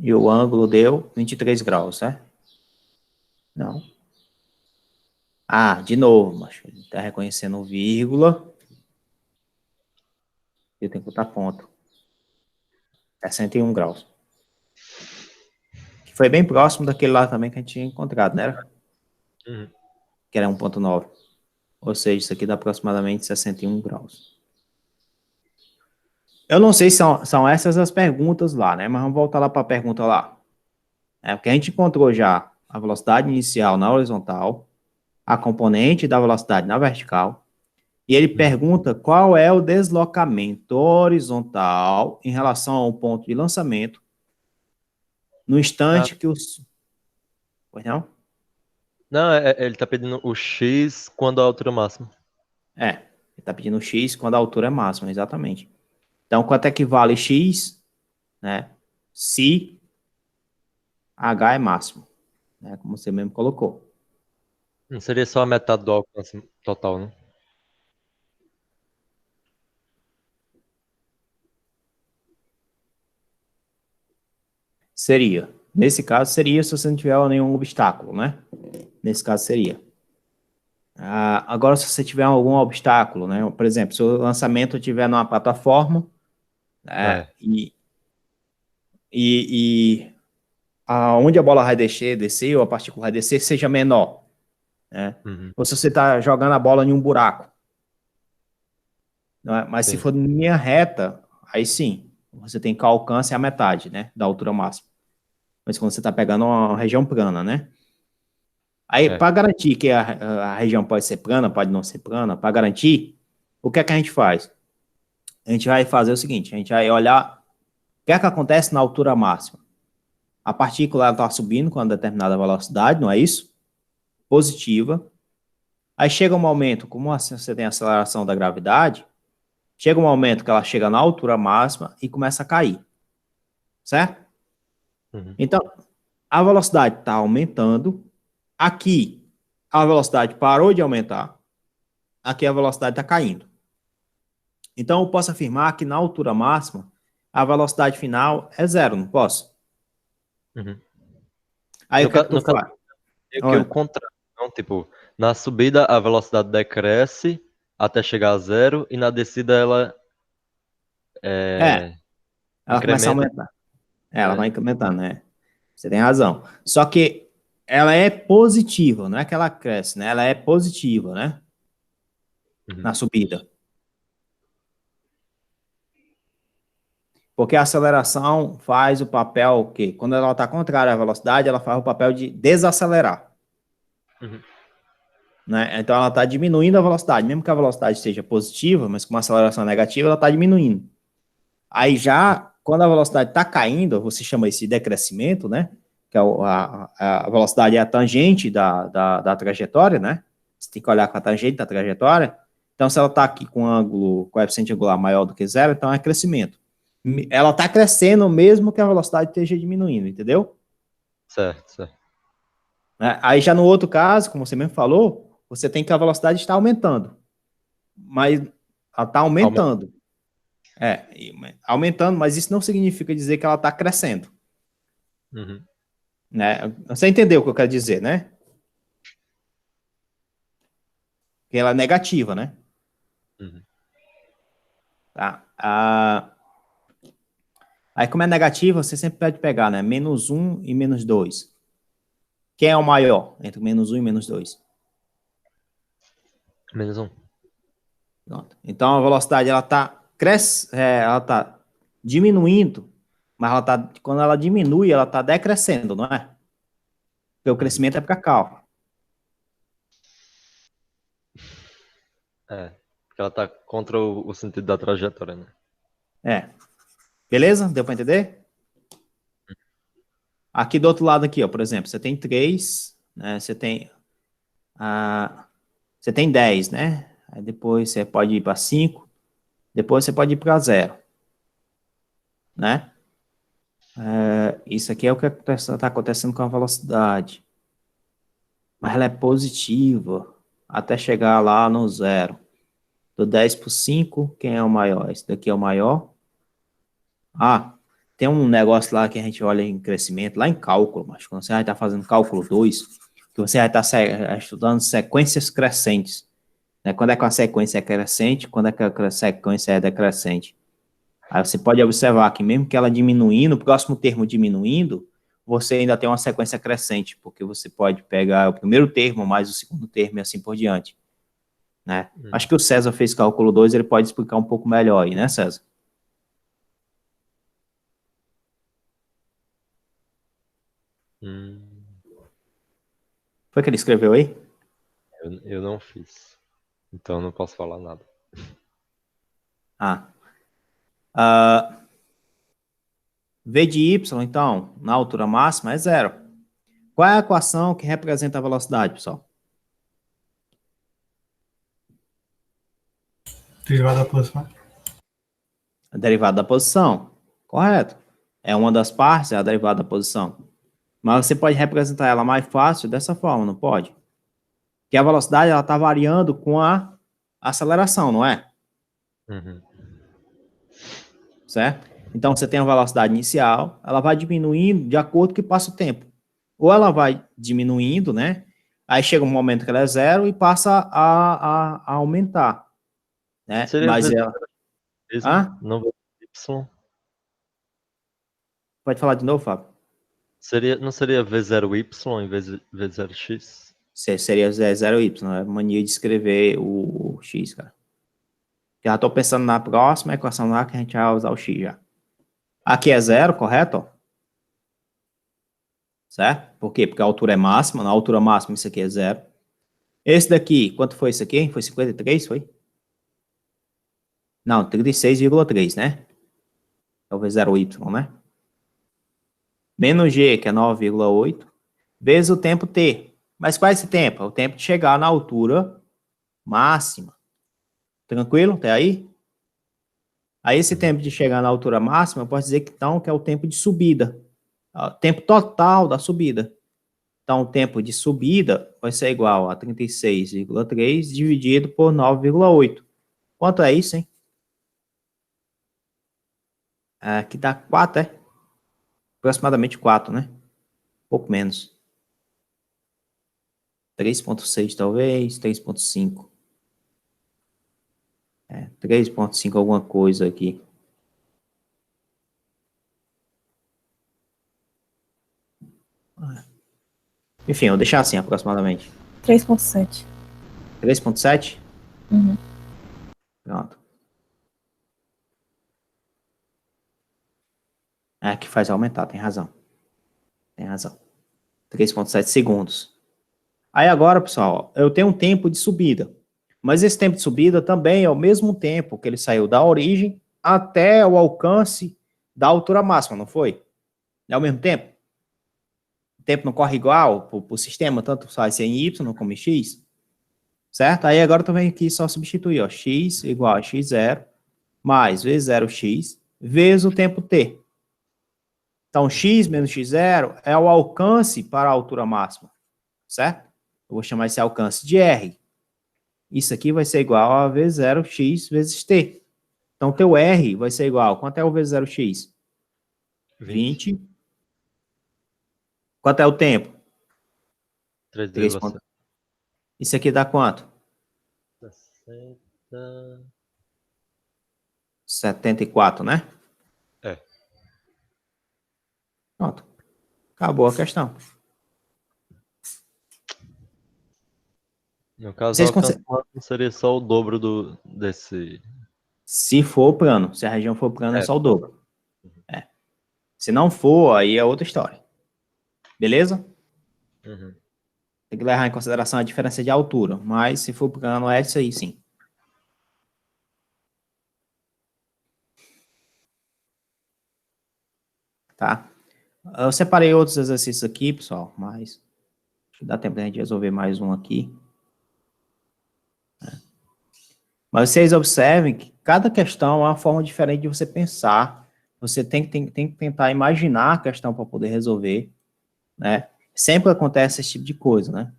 E o ângulo deu 23 graus, né? Não. Ah, de novo, mas ele está reconhecendo vírgula. Eu tenho que botar ponto. 61 graus. Que foi bem próximo daquele lá também que a gente tinha encontrado, né? Uhum. Que era 1,9. Ou seja, isso aqui dá aproximadamente 61 graus. Eu não sei se são essas as perguntas lá, né? Mas vamos voltar lá para a pergunta lá. Porque a gente encontrou já a velocidade inicial na horizontal, a componente da velocidade na vertical, e ele pergunta qual é o deslocamento horizontal em relação ao ponto de lançamento no Ah, instante que os... Pois não? não, ele tá pedindo o X quando a altura máxima. Ele está pedindo x quando a altura é máxima, exatamente. Então, quanto equivale x, né, se h é máximo, né, como você mesmo colocou. Não seria só a metade do alcance total, né? Seria. Nesse caso, seria se você não tiver nenhum obstáculo, né? Nesse caso, seria. Agora, se você tiver algum obstáculo, né? Por exemplo, se o lançamento estiver numa plataforma, né? É. E aonde a bola vai descer, ou a partícula vai descer, seja menor, né? Uhum. Ou se você está jogando a bola em um buraco, não é? Mas se Sim. for em linha reta, aí sim, você tem que o alcance é a metade, né? Da altura máxima. Mas quando você está pegando uma região plana, né? Aí, É. para garantir que a região pode ser plana, pode não ser plana, para garantir, o que é que a gente faz? A gente vai fazer o seguinte, a gente vai olhar o que é que acontece na altura máxima. A partícula está subindo com uma determinada velocidade, não é isso? Positiva. Aí chega um momento, como assim você tem a aceleração da gravidade, chega um momento que ela chega na altura máxima e começa a cair, certo? Uhum. Então, a velocidade está aumentando, aqui a velocidade parou de aumentar, aqui a velocidade está caindo. Então, eu posso afirmar que na altura máxima, a velocidade final é zero, não posso? Uhum. Aí No, o que é que ca- tu no caso, faz? meio que o Olha, contrário. Então, tipo, na subida a velocidade decresce até chegar a zero e na descida ela é, é, ela começa a incrementa. aumentar. Ela É. vai incrementando, né? Você tem razão. Só que ela é positiva, não é que ela cresce, né? Ela é positiva, né? Uhum. Na subida. Porque a aceleração faz o papel que, quando ela está contrária à velocidade, ela faz o papel de desacelerar, Uhum. né? Então ela está diminuindo a velocidade, mesmo que a velocidade esteja positiva, mas com uma aceleração negativa, ela está diminuindo. Aí já, quando a velocidade está caindo, você chama isso de decrescimento, né? Que é a velocidade é a tangente da trajetória, né? Você tem que olhar com a tangente da trajetória. Então, se ela está aqui com ângulo, coeficiente angular maior do que zero, então é crescimento. Ela está crescendo mesmo que a velocidade esteja diminuindo, entendeu? Certo, certo. Né? Aí já no outro caso, como você mesmo falou, você tem que a velocidade está aumentando. Mas ela está aumentando. Aumentando, mas isso não significa dizer que ela está crescendo. Uhum. Né? Você entendeu o que eu quero dizer, né? Que ela é negativa, né? Uhum. Tá? Aí, como é negativa, você sempre pode pegar, né? Menos um e menos 2. Quem é o maior entre menos um e menos 2? Menos um. Pronto. Então, a velocidade, ela tá diminuindo, mas quando ela diminui, ela está decrescendo, não é? Porque o Uhum. crescimento é para cá. É. Porque ela tá contra o sentido da trajetória, né? É. Beleza? Deu para entender? Aqui do outro lado aqui, ó, por exemplo, você tem 3, né? Você tem 10, né? Aí depois você pode ir para 5, depois você pode ir para zero, né? Isso aqui é o que está acontecendo com a velocidade. Mas ela é positiva até chegar lá no zero. Do 10 para 5, quem é o maior? Esse daqui é o maior. Ah, tem um negócio lá que a gente olha em crescimento, lá em cálculo, mas quando você vai estar fazendo cálculo 2, que você vai estar estudando sequências crescentes. Né? Quando é que a sequência é crescente, quando é que a sequência é decrescente. Aí você pode observar que mesmo que ela diminuindo, o próximo termo diminuindo, você ainda tem uma sequência crescente, porque você pode pegar o primeiro termo mais o segundo termo e assim por diante. Né? Acho que o César fez cálculo 2, ele pode explicar um pouco melhor aí, né, César? Hum. Foi que ele escreveu aí? Eu não fiz. Então não posso falar nada. Ah. V de y, então, na altura máxima é zero. Qual é a equação que representa a velocidade, pessoal? Derivada da posição. A derivada da posição. Correto. É uma das partes, é a derivada da posição. Mas você pode representar ela mais fácil dessa forma, não pode? Que a velocidade ela está variando com a aceleração, não é? Uhum. Certo? Então você tem a velocidade inicial, ela vai diminuindo de acordo que passa o tempo. Ou ela vai diminuindo, né? Aí chega um momento que ela é zero e passa a aumentar, né? Seria Mas V ela... mesmo, Ah? não V Y. Pode falar de novo, Fábio? Não seria V0Y em vez de V0X? Seria zero y, não é mania de escrever o x, cara. Já estou pensando na próxima equação lá que a gente vai usar o x já. Aqui é zero, correto? Certo? Por quê? Porque a altura é máxima, na altura máxima isso aqui é zero. Esse daqui, quanto foi isso aqui? Foi 53, foi? Não, 36,3, né? Talvez zero y, né? Menos g, que é 9,8, vezes o tempo t. Mas qual é esse tempo? É o tempo de chegar na altura máxima. Tranquilo? Até aí? Aí esse tempo de chegar na altura máxima, eu posso dizer que, então, que é o tempo de subida. O tempo total da subida. Então, o tempo de subida vai ser igual a 36,3 dividido por 9,8. Quanto é isso, hein? Aqui dá 4, é? Aproximadamente 4, né? Pouco menos. 3,6 talvez, 3,5. 3,5 alguma coisa aqui. Enfim, eu vou deixar assim, aproximadamente. 3,7. 3,7? Uhum. Pronto. É que faz aumentar, tem razão. Tem razão. 3,7 segundos. Aí agora, pessoal, eu tenho um tempo de subida. Mas esse tempo de subida também é o mesmo tempo que ele saiu da origem até o alcance da altura máxima, não foi? É o mesmo tempo? O tempo não corre igual para o sistema, tanto faz ser em y como em x? Certo? Aí agora também aqui só substituir, ó, x igual a x0 mais v0x vezes o tempo t. Então, x menos x0 é o alcance para a altura máxima, certo? Eu vou chamar esse alcance de r. Isso aqui vai ser igual a v0x vezes t. Então, teu r vai ser igual, quanto é o v0x? 20. Quanto é o tempo? 3,7. Isso aqui dá quanto? 74, né? É. Pronto. Acabou a questão. No caso, Vocês o alcance máximo seria só o dobro desse... Se for plano, se a região for plana, é só o dobro. Se não for, aí é outra história. Beleza? Uhum. Tem que levar em consideração a diferença de altura, mas se for plano, é isso aí, sim. Tá? Eu separei outros exercícios aqui, pessoal, mas dá tempo de a gente resolver mais um aqui. Mas vocês observem que cada questão é uma forma diferente de você pensar. Você tem que tentar imaginar a questão para poder resolver, né? Sempre acontece esse tipo de coisa, né?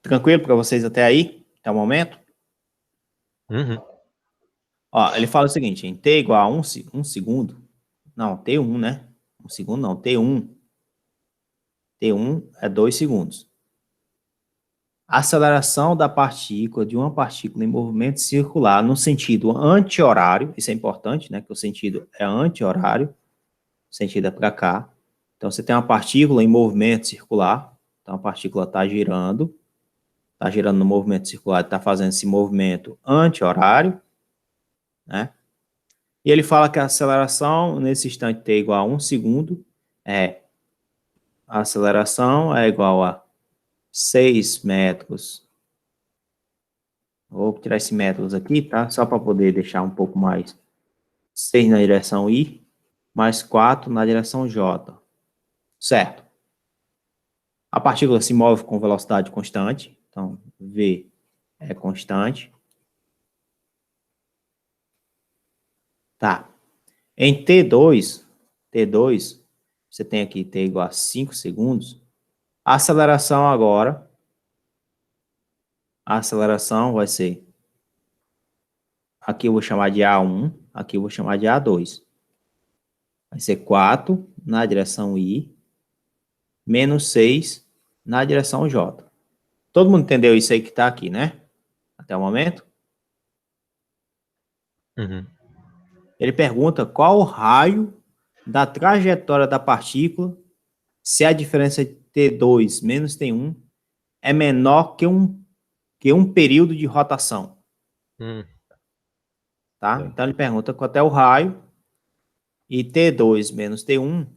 Tranquilo para vocês até aí? Até o momento? Uhum. Ó, ele fala o seguinte, em t igual a 1 segundo, não, t1, né? 1 segundo não, t1 é 2 segundos. A aceleração da partícula, de uma partícula em movimento circular no sentido anti-horário, isso é importante, né? Que o sentido é anti-horário, o sentido é para cá. Então, você tem uma partícula em movimento circular, então a partícula está girando no movimento circular, está fazendo esse movimento anti-horário, né? E ele fala que a aceleração nesse instante t igual a 1 segundo, a aceleração é igual a 6 metros. Vou tirar esse metros aqui, tá? Só para poder deixar um pouco mais. 6 na direção I, mais 4 na direção J. Certo. A partícula se move com velocidade constante, então V é constante. Tá. Em T2, você tem aqui T igual a 5 segundos. A aceleração agora, a aceleração vai ser, aqui eu vou chamar de A1, aqui eu vou chamar de A2. Vai ser 4 na direção I, menos 6 na direção J. Todo mundo entendeu isso aí que está aqui, né? Até o momento? Uhum. Ele pergunta qual o raio da trajetória da partícula se a diferença de T2 menos T1 é menor que um período de rotação. Tá? Então ele pergunta qual é o raio e T2 menos T1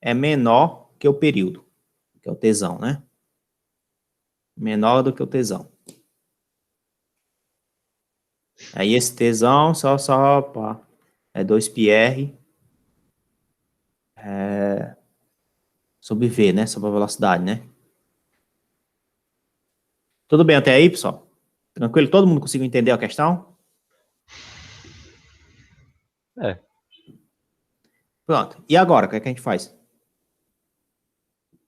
é menor que o período, que é o tesão, né? Menor do que o tesão. Aí esse tesão, só pá. é 2πr sobre v, né? Sobre a velocidade, né? Tudo bem até aí, pessoal? Tranquilo? Todo mundo conseguiu entender a questão? É, Pronto. E agora, o que é que a gente faz?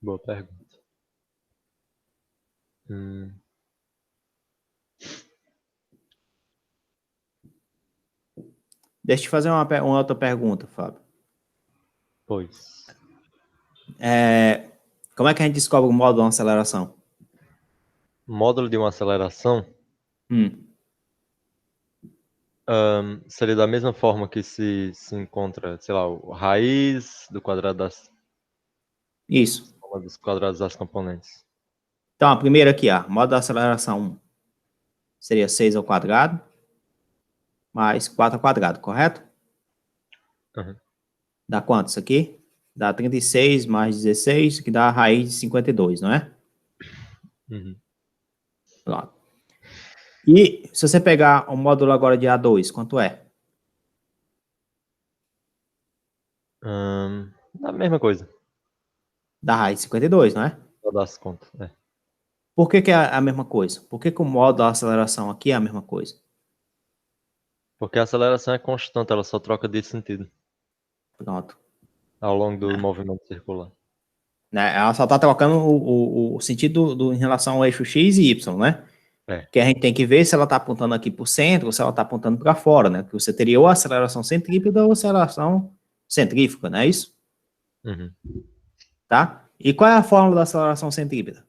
boa pergunta. Hum, Deixa eu te fazer uma outra pergunta, Fábio. pois. Como é que a gente descobre o modo de uma aceleração? Módulo de uma aceleração Hum, seria da mesma forma que se encontra, sei lá, o raiz do quadrado isso. soma dos quadrados das componentes. Então, a primeira aqui, ó, modo da aceleração 1 seria 6 ao quadrado mais 4 ao quadrado, correto? Uhum. Dá quanto isso aqui? Dá 36 mais 16, que dá a raiz de 52, não é? Uhum. Pronto. E se você pegar o módulo agora de A2, quanto é? A mesma coisa, Da raiz de 52, não é? só das contas. É. Por que que é a mesma coisa? Por que que o modo da aceleração aqui é a mesma coisa? Porque a aceleração é constante, ela só troca de sentido Pronto. ao longo do movimento circular. Né? Ela só está trocando o sentido em relação ao eixo X e Y, né? É. Que a gente tem que ver se ela está apontando aqui para o centro ou se ela está apontando para fora, né? Que você teria ou aceleração centrípeta ou aceleração centrífuga, não é isso? Uhum. Tá? E qual é a fórmula da aceleração centrípeta?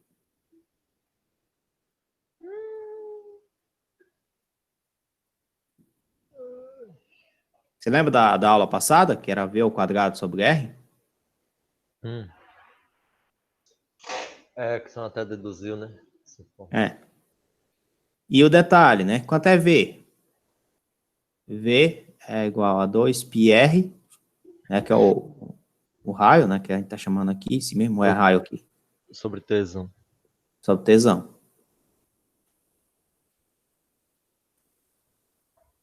Você lembra da aula passada, que era V ao quadrado sobre R? Hum. É, que são até deduziu, né? É. E o detalhe, né? Quanto é V? V é igual a 2πr, né? Que é o raio, né? Que a gente está chamando aqui, se mesmo é raio aqui, Sobre tesão. sobre tesão.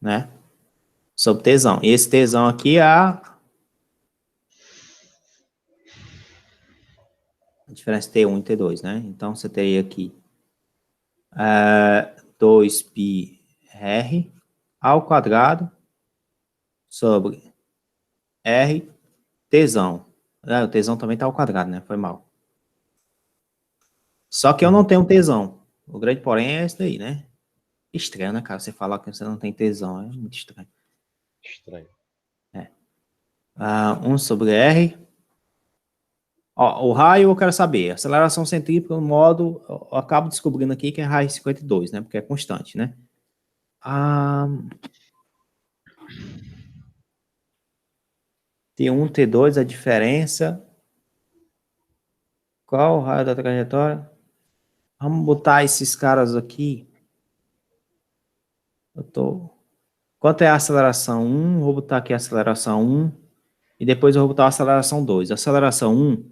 Né? Sobre tesão. E esse tesão aqui é a diferença T1 e T2, né? Então, você teria aqui 2πr ao quadrado sobre R tesão. O tesão também está ao quadrado, né? Foi mal. Só que eu não tenho tesão. O grande porém é esse daí, né? Estranho, né, cara? Você falar que você não tem tesão. É muito estranho. Estranho. 1 sobre R. Ó, o raio eu quero saber. Aceleração centrípeta no modo... Eu acabo descobrindo aqui que é raiz 52, né? Porque é constante, né? T1, T2, a diferença. Qual o raio da trajetória? Vamos botar esses caras aqui. Quanto é a aceleração 1? Vou botar aqui a aceleração 1. E depois eu vou botar a aceleração 2. A aceleração 1,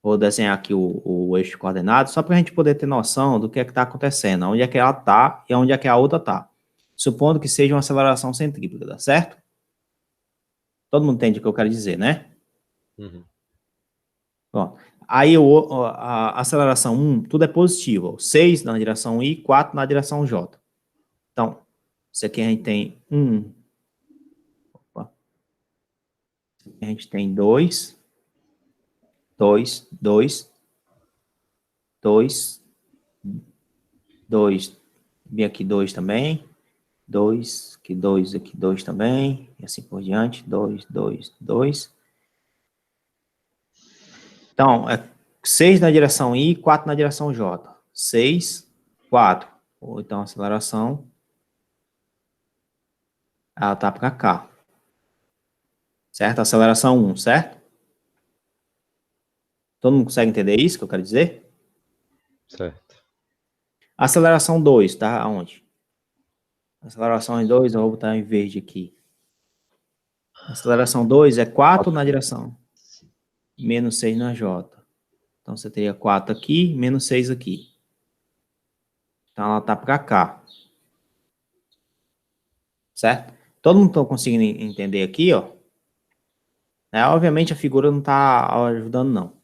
vou desenhar aqui o eixo de coordenadas, só para a gente poder ter noção do que é que está acontecendo, onde é que ela está e onde é que a outra está. Supondo que seja uma aceleração centrípeta, certo? Todo mundo entende o que eu quero dizer, né? Uhum. Bom, aí a aceleração 1, tudo é positivo. 6 na direção I, 4 na direção J. Então, isso aqui a gente tem 1. Opa. A gente tem 2, 2, 2, 2, 2. Vem aqui 2 também. 2, aqui 2, aqui 2 também. E assim por diante. 2, 2, 2. Então, é 6 na direção I, 4 na direção J. 6, 4. Ou então a aceleração, ela tá para cá. Certo? Aceleração 1, certo? Todo mundo consegue entender isso que eu quero dizer? Certo. Aceleração 2, tá? Aonde? Aceleração em 2, eu vou botar em verde aqui. Aceleração 2 é 4 na direção. Menos 6 na J. Então, você teria 4 aqui, menos 6 aqui. Então, ela tá para cá. Certo? Todo mundo está conseguindo entender aqui, ó. Né? Obviamente a figura não está ajudando, não.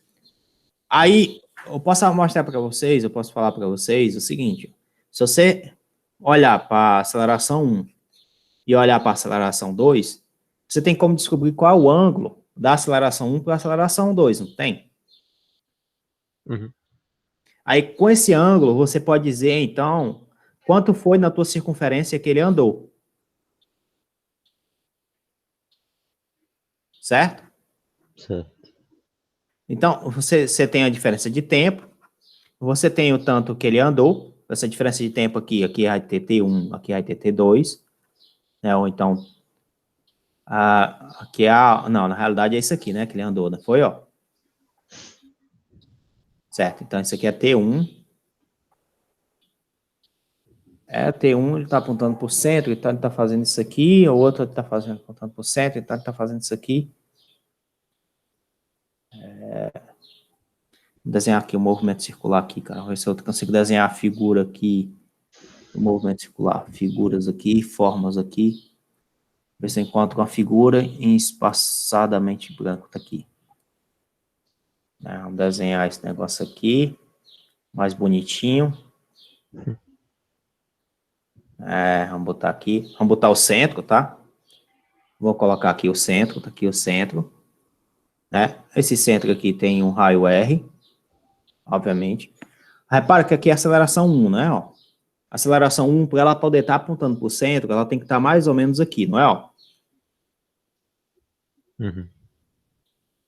Aí, eu posso mostrar para vocês, eu posso falar para vocês o seguinte. Se você olhar para a aceleração 1 e olhar para a aceleração 2, você tem como descobrir qual é o ângulo da aceleração 1 para a aceleração 2, não tem? Uhum. Aí, com esse ângulo, você pode dizer, então, quanto foi na tua circunferência que ele andou. Certo? Certo. Então, você tem a diferença de tempo, você tem o tanto que ele andou, essa diferença de tempo aqui vai ter T1, aqui vai ter T2, né? Ou então, aqui não, na realidade é isso aqui, né, que ele andou, não foi, ó? Certo, então isso aqui é T1, T1 ele está apontando por centro, então ele está fazendo isso aqui, o outro ele está apontando por centro, então ele está fazendo isso aqui. Vou desenhar aqui o movimento circular aqui, cara, vou ver se eu consigo desenhar a figura aqui, o movimento circular, figuras aqui, formas aqui, ver se eu encontro uma figura em espaçadamente branco, tá aqui. Vamos desenhar esse negócio aqui, mais bonitinho. Vamos botar aqui, vamos botar o centro, tá? Vou colocar aqui o centro, tá aqui o centro. Né? Esse centro aqui tem um raio R, obviamente. Repara que aqui é a aceleração 1, né? Ó. A aceleração 1, para ela poder estar apontando para o centro, ela tem que estar mais ou menos aqui, não é? Ó? Uhum.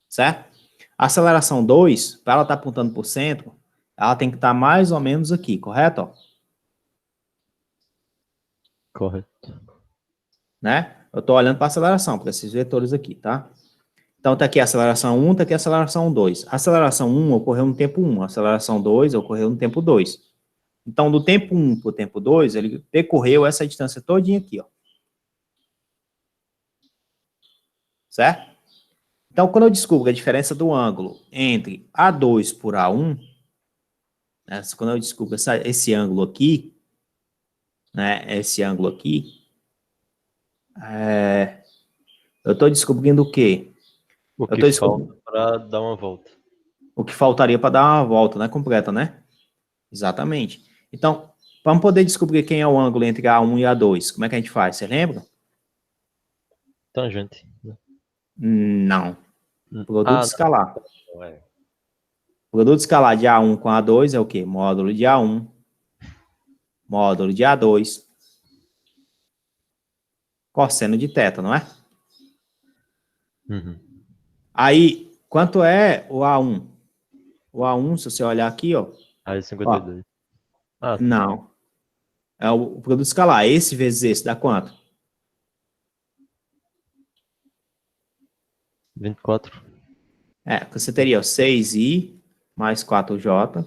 Certo? A aceleração 2, para ela estar apontando para o centro, ela tem que estar mais ou menos aqui, correto? Ó? Correto. Né? Eu estou olhando para a aceleração, para esses vetores aqui, tá? Então, está aqui a aceleração 1, está aqui a aceleração 2. A aceleração 1 ocorreu no tempo 1, a aceleração 2 ocorreu no tempo 2. Então, do tempo 1 para o tempo 2, ele percorreu essa distância todinha aqui, ó. Certo? Então, quando eu descubro a diferença do ângulo entre A2 por A1, né, quando eu descubro esse ângulo aqui, né, esse ângulo aqui, eu estou descobrindo o quê? O que falta para dar uma volta. O que faltaria para dar uma volta, né, completa, né? Exatamente. Então, vamos poder descobrir quem é o ângulo entre A1 e A2. Como é que a gente faz? Você lembra? Tangente. Não. Produto escalar. Não é. Produto escalar de A1 com A2 é o quê? Módulo de A1, módulo de A2, cosseno de θ, não é? Uhum. Aí, quanto é o A1? O A1, se você olhar aqui, ó. Aí 52. Ó, não. É o produto escalar. Esse vezes esse dá quanto? 24. Você teria 6i mais 4j.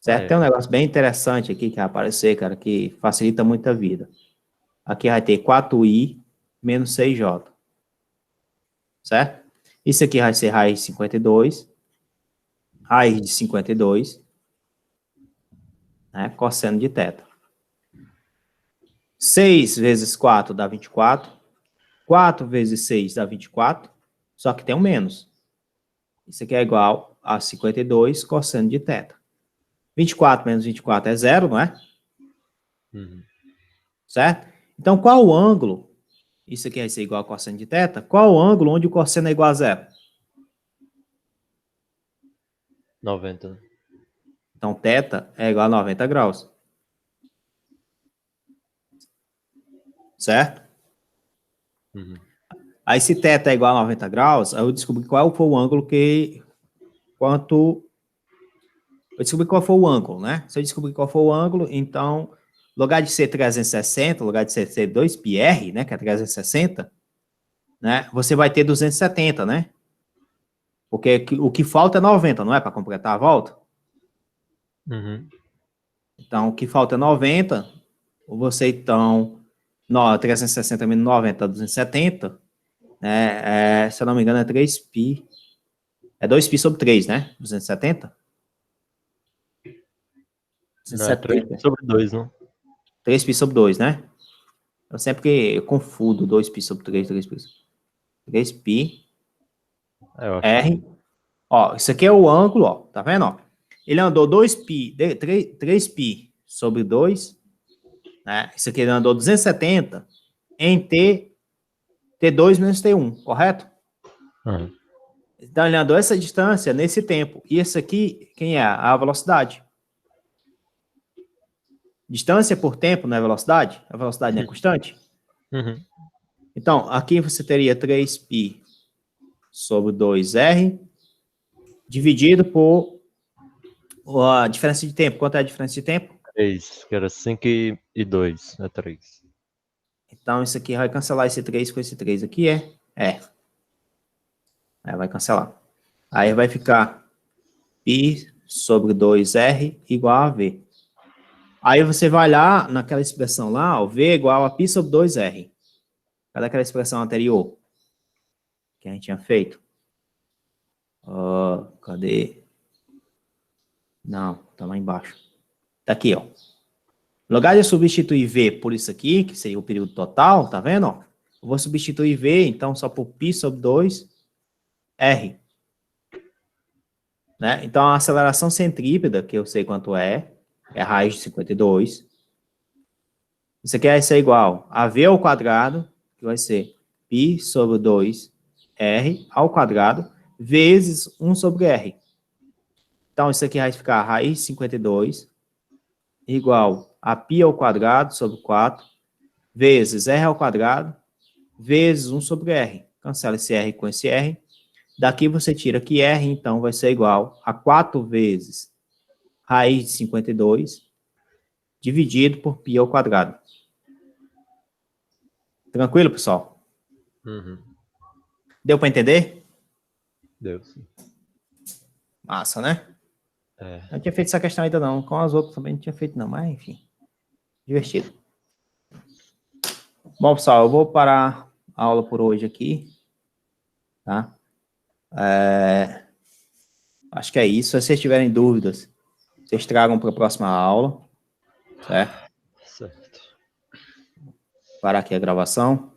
Certo? Tem um negócio bem interessante aqui que vai aparecer, cara, que facilita muito a vida. Aqui vai ter 4i menos 6j. Certo? Isso aqui vai ser raiz de 52. Raiz de 52. Né? Cosseno de θ. 6 vezes 4 dá 24. 4 vezes 6 dá 24. Só que tem um menos. Isso aqui é igual a 52 cosseno de θ. 24 menos 24 é 0, não é? Uhum. Certo? Então, qual o ângulo? Isso aqui vai ser igual a cosseno de θ. Qual o ângulo onde o cosseno é igual a 0? 90. Então, θ é igual a 90 graus. Certo? Uhum. Aí, se θ é igual a 90 graus, eu descobri qual foi o ângulo eu descobri qual foi o ângulo, né? Se eu descobrir qual foi o ângulo, então, no lugar de ser 360, no lugar de ser 2πr, né, que é 360, né, você vai ter 270, né? Porque o que falta é 90, não é? Para completar a volta. Uhum. Então, o que falta é 90. Você, então, 360 menos 90 dá 270. Né? Se eu não me engano, é 3π. É 2π sobre 3, né? 270? Não, é 3 sobre 2, não? 3π sobre 2, né? Eu sempre confundo 2π sobre 3, 3π. 3π, Eu acho R. Ó, isso aqui é o ângulo, ó. Tá vendo, ó? Ele andou 2π, 3π sobre 2, né? Isso aqui ele andou 270 em T2 menos T1, correto? Uhum. Então, ele andou essa distância nesse tempo. E esse aqui, quem é? A velocidade. Distância por tempo não é velocidade? A velocidade não é constante? Uhum. Então, aqui você teria 3π sobre 2R dividido por a diferença de tempo. Quanto é a diferença de tempo? 3, que era 5 e 2, é 3. Então, isso aqui vai cancelar esse 3 com esse 3 aqui, é. Aí vai cancelar. Aí vai ficar π sobre 2R igual a V. Aí você vai lá naquela expressão lá, ó, V igual a π sobre 2R. Cadê aquela expressão anterior que a gente tinha feito? Cadê? Não, tá lá embaixo. Tá aqui, ó. No lugar de eu substituir V por isso aqui, que seria o período total, tá vendo? Ó? Eu vou substituir V, então, só por π sobre 2R. Né? Então, a aceleração centrípeta, que eu sei quanto é a raiz de 52. Isso aqui vai ser igual a V ao quadrado, que vai ser π sobre 2R ao quadrado, vezes 1 sobre R. Então, isso aqui vai ficar a raiz de 52 igual a π ao quadrado sobre 4, vezes R ao quadrado, vezes 1 sobre R. Cancela esse R com esse R. Daqui você tira que R, então, vai ser igual a 4 vezes raiz de 52, dividido por π ao quadrado. Tranquilo, pessoal? Uhum. Deu para entender? Deu sim. Massa, né? É. Eu não tinha feito essa questão ainda não. Com as outras também não tinha feito não, mas enfim. Divertido. Bom, pessoal, eu vou parar a aula por hoje aqui. Tá? Acho que é isso. Se vocês tiverem dúvidas, vocês tragam para a próxima aula. Certo? Certo. Parar aqui a gravação.